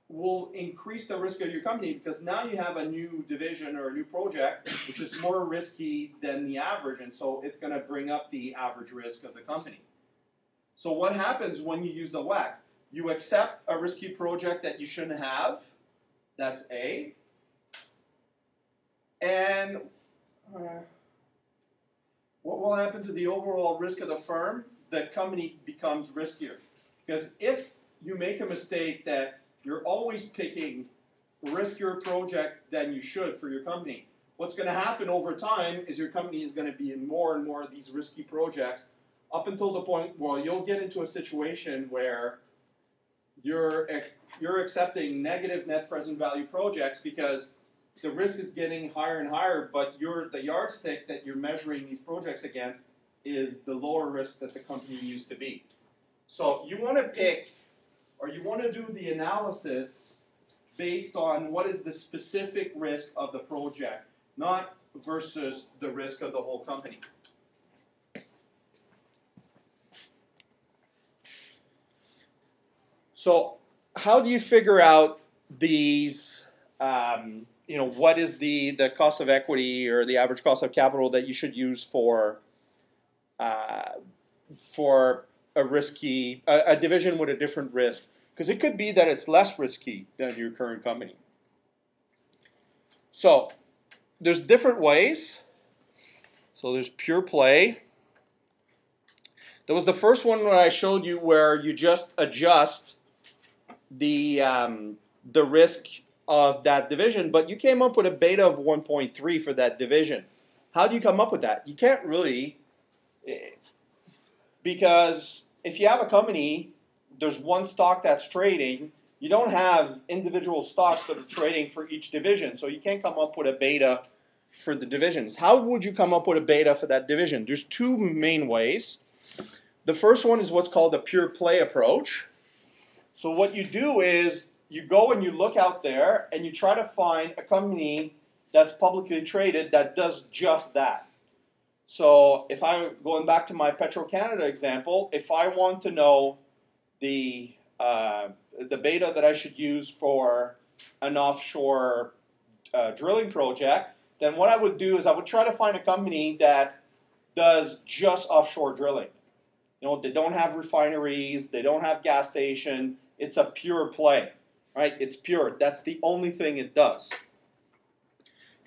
will increase the risk of your company because now you have a new division or a new project which is more risky than the average, and so it's going to bring up the average risk of the company. So what happens when you use the WACC? You accept a risky project that you shouldn't have, that's A, and what will happen to the overall risk of the firm? The company becomes riskier. Because if you make a mistake that you're always picking a riskier project than you should for your company, what's going to happen over time is your company is going to be in more and more of these risky projects up until the point where you'll get into a situation where you're accepting negative net present value projects because the risk is getting higher and higher, but the yardstick that you're measuring these projects against is the lower risk that the company used to be. So you want to pick, or you want to do the analysis based on what is the specific risk of the project, not versus the risk of the whole company. So how do you figure out these, what is the cost of equity or the average cost of capital that you should use for a division with a different risk? Because it could be that it's less risky than your current company. So there's different ways. So there's pure play. That was the first one that I showed you where you just adjust the risk of that division, but you came up with a beta of 1.3 for that division. How do you come up with that? You can't really, because if you have a company, there's one stock that's trading, you don't have individual stocks that are trading for each division, so you can't come up with a beta for the divisions. How would you come up with a beta for that division? There's two main ways. The first one is what's called a pure play approach. So what you do is you go and you look out there and you try to find a company that's publicly traded that does just that. So if I'm going back to my Petro-Canada example, if I want to know the the beta that I should use for an offshore drilling project, then what I would do is I would try to find a company that does just offshore drilling. You know, they don't have refineries, they don't have gas station. It's a pure play, right? It's pure. That's the only thing it does.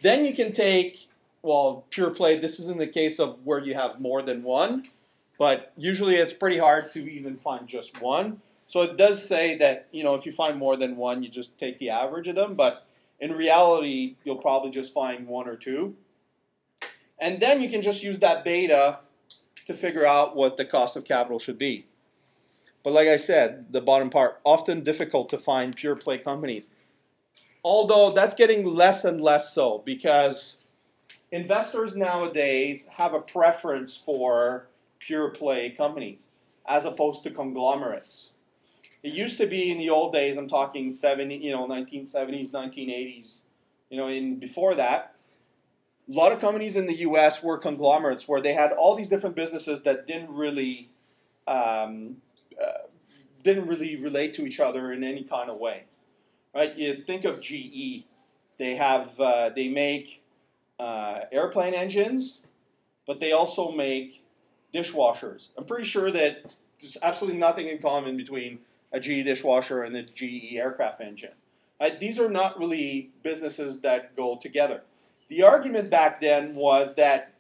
Then you can take, well, pure play. This is in the case of where you have more than one, but usually it's pretty hard to even find just one. So it does say that, you know, if you find more than one, you just take the average of them. But in reality, you'll probably just find one or two. And then you can just use that beta to figure out what the cost of capital should be. But like I said, the bottom part, often difficult to find pure play companies. Although that's getting less and less so because investors nowadays have a preference for pure play companies as opposed to conglomerates. It used to be in the old days, I'm talking 1970s, 1980s, in before that, a lot of companies in the U.S. were conglomerates where they had all these different businesses that didn't really relate to each other in any kind of way. Right? You think of GE. They make airplane engines, but they also make dishwashers. I'm pretty sure that there's absolutely nothing in common between a GE dishwasher and a GE aircraft engine. These are not really businesses that go together. The argument back then was that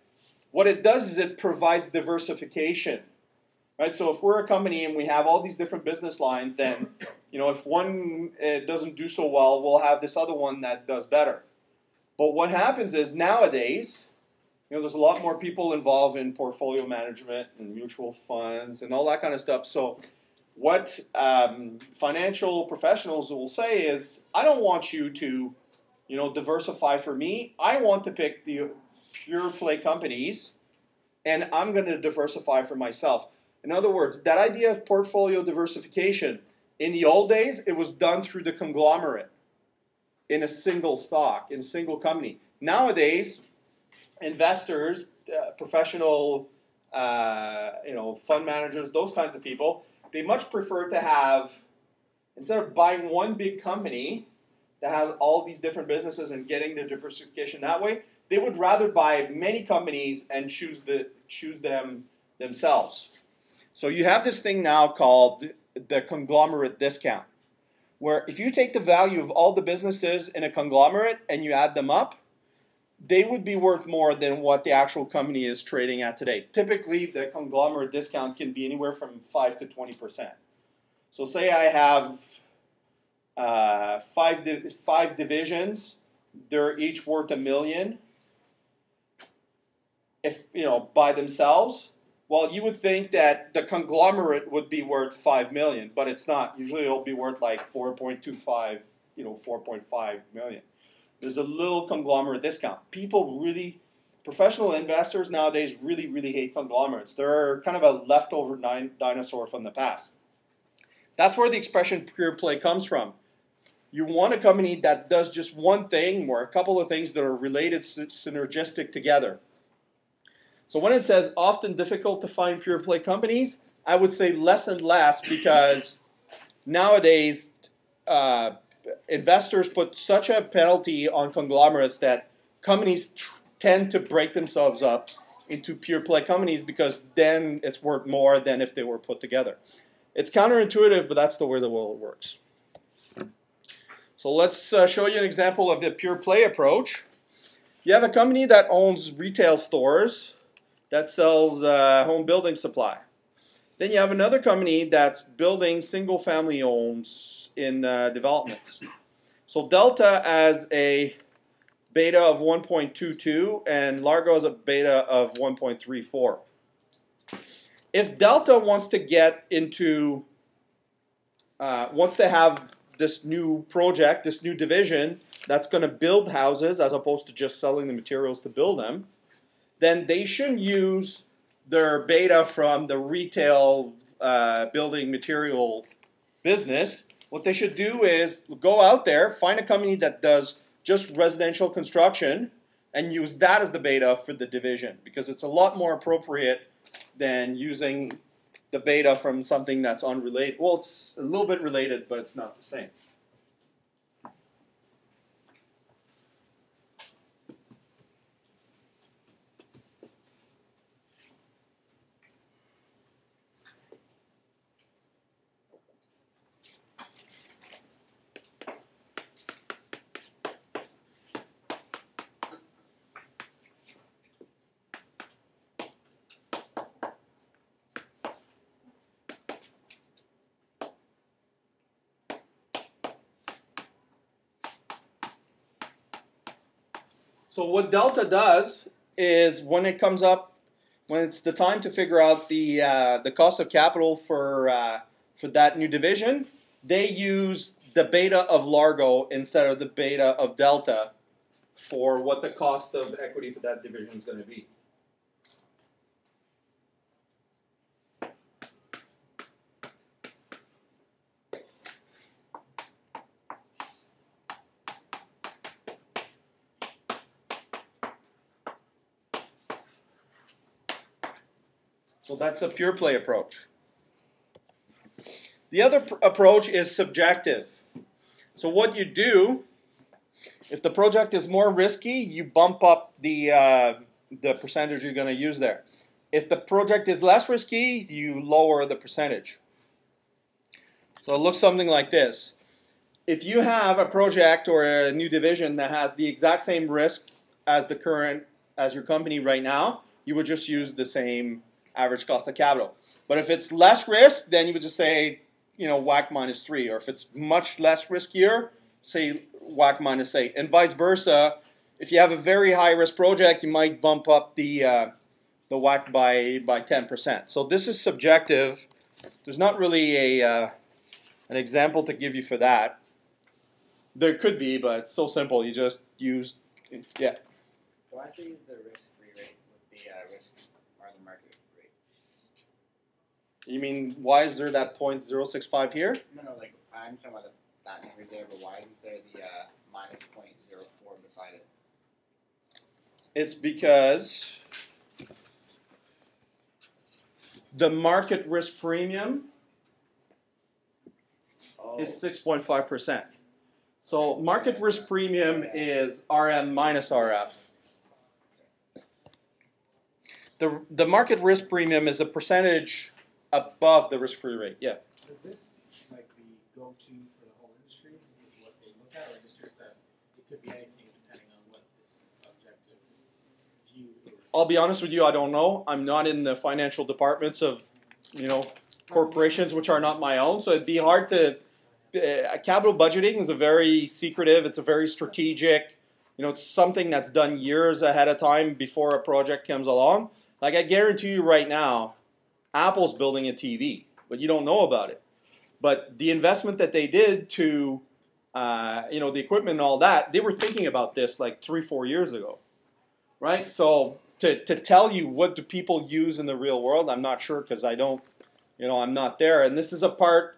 what it does is it provides diversification. Right? So if we're a company and we have all these different business lines, then if one doesn't do so well, we'll have this other one that does better. But what happens is nowadays, there's a lot more people involved in portfolio management and mutual funds and all that kind of stuff. So what financial professionals will say is, I don't want you to, diversify for me. I want to pick the pure play companies, and I'm going to diversify for myself. In other words, that idea of portfolio diversification, in the old days, it was done through the conglomerate in a single stock, in a single company. Nowadays, investors, professional, fund managers, those kinds of people, they much prefer to have, instead of buying one big company that has all these different businesses and getting the diversification that way, they would rather buy many companies and choose them themselves. So you have this thing now called the conglomerate discount, where if you take the value of all the businesses in a conglomerate and you add them up, they would be worth more than what the actual company is trading at today. Typically, the conglomerate discount can be anywhere from 5 to 20%. So say I have five divisions, they're each worth $1 million. If, by themselves, well, you would think that the conglomerate would be worth $5 million, but it's not. Usually it'll be worth like 4.25, 4.5 million. There's a little conglomerate discount. Professional investors nowadays really, really hate conglomerates. They're kind of a leftover dinosaur from the past. That's where the expression pure play comes from. You want a company that does just one thing or a couple of things that are related, synergistic together. So when it says often difficult to find pure play companies, I would say less and less because nowadays investors put such a penalty on conglomerates that companies tend to break themselves up into pure play companies because then it's worth more than if they were put together. It's counterintuitive, but that's the way the world works. So let's show you an example of a pure play approach. You have a company that owns retail stores that sells home building supply. Then you have another company that's building single-family homes in developments. So Delta has a beta of 1.22 and Largo has a beta of 1.34. If Delta wants to get into, wants to have this new project, this new division that's going to build houses as opposed to just selling the materials to build them, then they shouldn't use their beta from the retail building material business. What they should do is go out there, find a company that does just residential construction, and use that as the beta for the division because it's a lot more appropriate than using the beta from something that's unrelated. Well, it's a little bit related, but it's not the same. So what delta does is when it comes up, when it's the time to figure out the cost of capital for that new division, they use the beta of Largo instead of the beta of delta for what the cost of equity for that division is going to be. So that's a pure play approach. The other approach is subjective. So what you do, if the project is more risky, you bump up the percentage you're going to use there. If the project is less risky, you lower the percentage. So it looks something like this. If you have a project or a new division that has the exact same risk as your company right now, you would just use the same average cost of capital. But if it's less risk, then you would just say, WACC -3. Or if it's much less riskier, say WACC -8. And vice versa. If you have a very high risk project, you might bump up the WACC by 10%. So this is subjective. There's not really an example to give you for that. There could be, but it's so simple. You just use, yeah. Why don't you use the risk-free rate with the risk or the market rate? You mean, why is there that 0.065 here? No, like I'm talking about that number there, but why isn't there the -0.04 beside it? It's because the market risk premium is 6.5%. So market risk premium is RM minus RF. The market risk premium is a percentage above the risk-free rate. Yeah. Is this like the go-to for the whole industry? This is what they look at, or is this just that it could be anything depending on what this objective view is? I'll be honest with you, I don't know. I'm not in the financial departments of, corporations which are not my own, so it'd be hard to. Capital budgeting is a very secretive. It's a very strategic. It's something that's done years ahead of time before a project comes along. Like I guarantee you right now, Apple's building a TV, but you don't know about it. But the investment that they did to, the equipment and all that, they were thinking about this like 3-4 years ago, right? So to tell you what do people use in the real world, I'm not sure because I don't, I'm not there. And this is a part,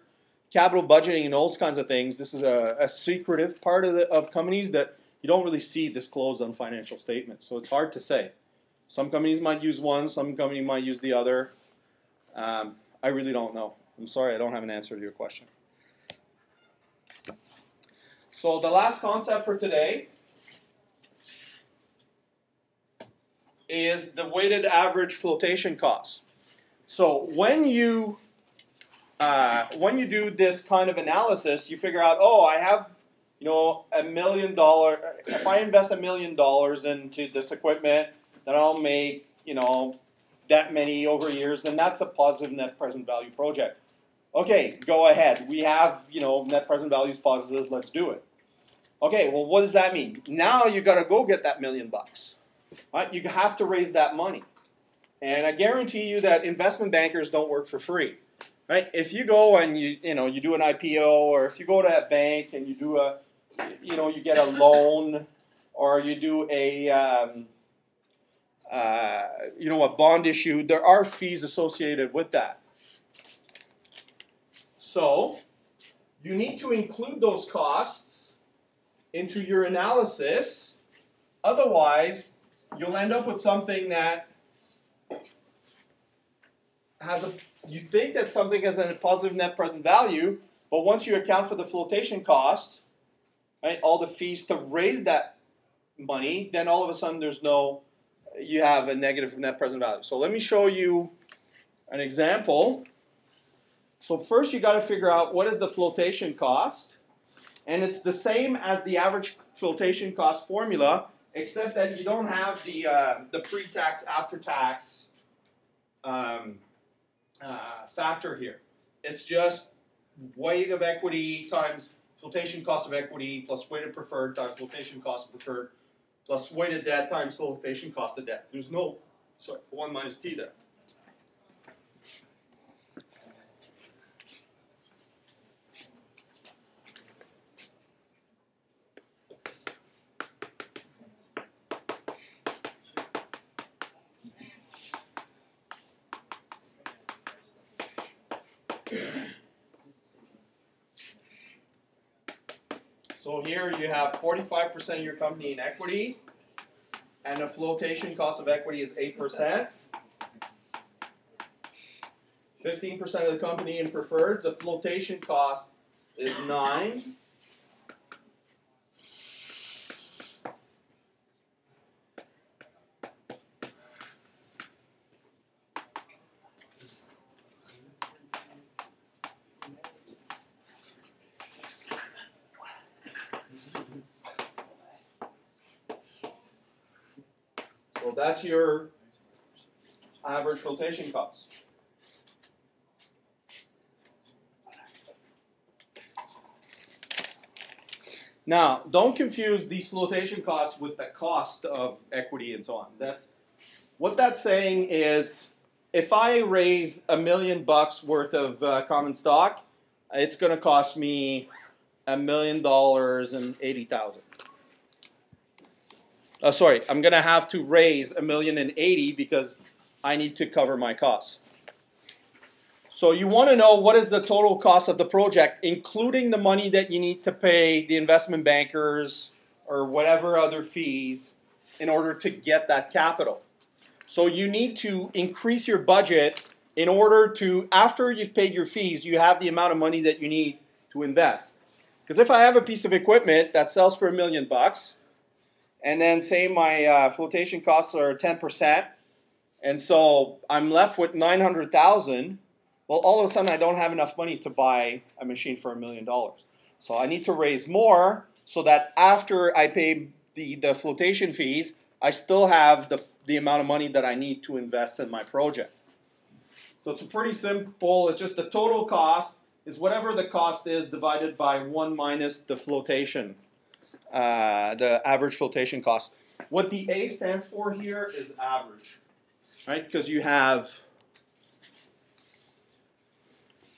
capital budgeting and those kinds of things. This is a secretive part of companies that you don't really see disclosed on financial statements. So it's hard to say. Some companies might use one, some companies might use the other. I really don't know. I'm sorry, I don't have an answer to your question. So the last concept for today is the weighted average flotation cost. So when you do this kind of analysis, you figure out, I have $1 million. If I invest $1 million into this equipment, then I'll make that many over years, then that's a positive net present value project. Okay, go ahead. We have net present value is positive. Let's do it. Okay, well, what does that mean? Now you got to go get that $1 million. Right? You have to raise that money, and I guarantee you that investment bankers don't work for free. Right? If you go and you do an IPO, or if you go to a bank and you do you get a loan, or you do a bond issue, there are fees associated with that. So you need to include those costs into your analysis. Otherwise, you'll end up with something that has you think that something has a positive net present value, but once you account for the flotation costs, right, all the fees to raise that money, then all of a sudden you have a negative net present value. So let me show you an example. So first you got to figure out what is the flotation cost, and it's the same as the average flotation cost formula, except that you don't have the pre-tax, after-tax factor here. It's just weight of equity times flotation cost of equity plus weighted preferred times flotation cost of preferred plus weighted debt times flotation cost of debt. There's no, 1 minus t there. So here you have 45% of your company in equity, and the flotation cost of equity is 8%. 15% of the company in preferred, the flotation cost is 9. So that's your average flotation cost. Now, don't confuse these flotation costs with the cost of equity and so on. What that's saying is, if I raise $1 million worth of common stock, it's going to cost me $1,080,000. Sorry, I'm going to have to raise $1,080,000 because I need to cover my costs. So you want to know what is the total cost of the project, including the money that you need to pay the investment bankers or whatever other fees in order to get that capital. So you need to increase your budget in order to, after you've paid your fees, you have the amount of money that you need to invest. Because if I have a piece of equipment that sells for $1 million, and then say my flotation costs are 10%, and so I'm left with $900,000. Well, all of a sudden I don't have enough money to buy a machine for $1 million. So I need to raise more so that after I pay the flotation fees, I still have the amount of money that I need to invest in my project. So it's pretty simple. It's just the total cost is whatever the cost is divided by 1 minus the flotation. The average flotation cost. What the A stands for here is average, right? Because you have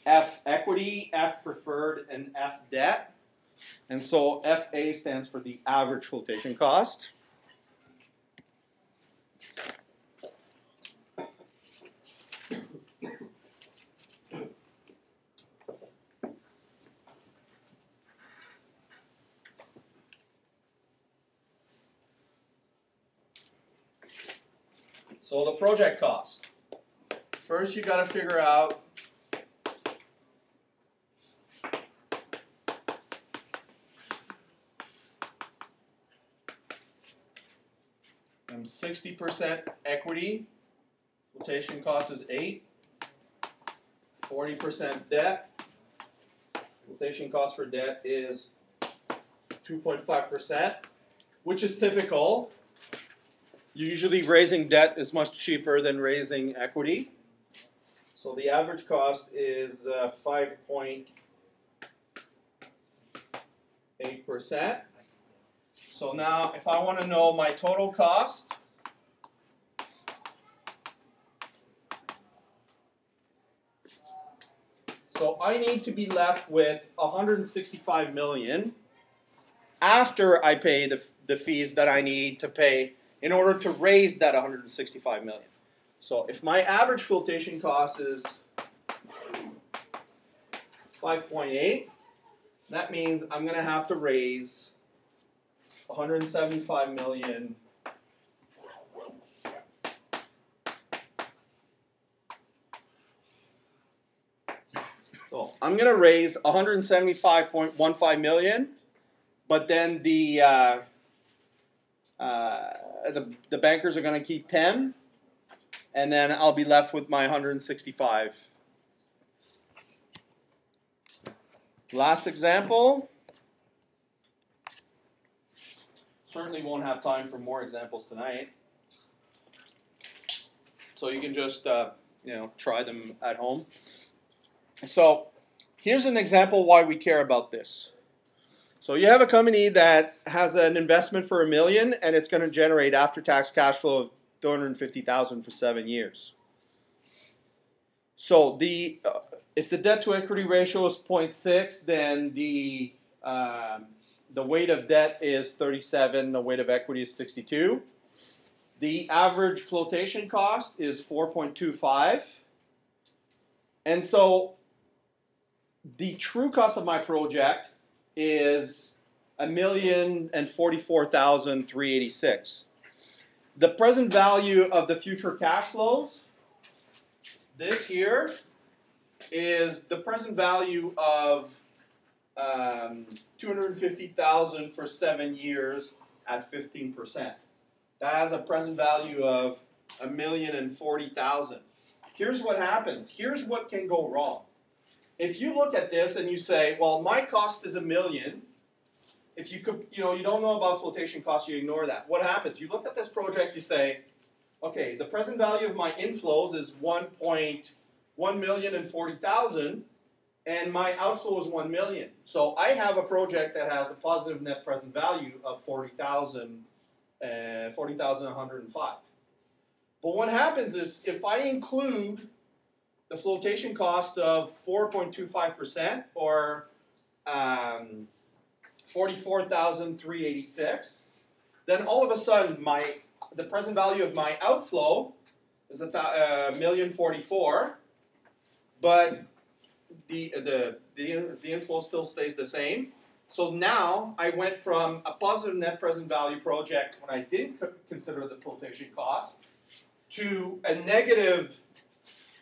F equity, F preferred, and F debt. And so FA stands for the average flotation cost. So the project cost. First you got to figure out I'm 60% equity, flotation cost is 8, 40% debt, flotation cost for debt is 2.5%, which is typical. Usually raising debt is much cheaper than raising equity. So the average cost is 5.8%. So now if I want to know my total cost, so I need to be left with $165 million after I pay the fees that I need to pay in order to raise that $165 million. So if my average flotation cost is 5.8, that means I'm going to have to raise $175 million So I'm going to raise 175.15 million, but then the bankers are going to keep 10, and then I'll be left with my 165. Last example. Certainly won't have time for more examples tonight. So you can just try them at home. So here's an example why we care about this. So you have a company that has an investment for $1 million and it's going to generate after-tax cash flow of $250,000 for 7 years. So if the debt-to-equity ratio is 0.6, then the weight of debt is 37, the weight of equity is 62. The average flotation cost is 4.25. And so the true cost of my project is $1,044,386. The present value of the future cash flows, this here, is the present value of $250,000 for 7 years at 15%. That has a present value of $1,040,000. Here's what happens. Here's what can go wrong. If you look at this and you say, well, my cost is $1 million. If you could, you don't know about flotation costs, you ignore that. What happens? You look at this project, you say, okay, the present value of my inflows is $1,140,000, and my outflow is $1 million. So I have a project that has a positive net present value of $40,105. But what happens is if I include the flotation cost of 4.25% or 44,386, then all of a sudden the present value of my outflow is $1,044,000, but the inflow still stays the same. So now I went from a positive net present value project when I didn't consider the flotation cost to a negative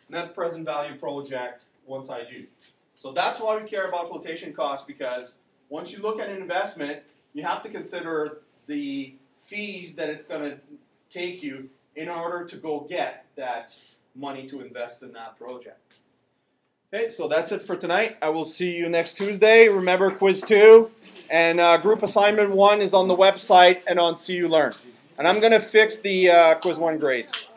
net present value project once I do. So that's why we care about flotation costs, because once you look at an investment, you have to consider the fees that it's going to take you in order to go get that money to invest in that project. Okay, so that's it for tonight. I will see you next Tuesday. Remember, quiz 2 and group assignment 1 is on the website and on CU Learn. And I'm going to fix the quiz 1 grades.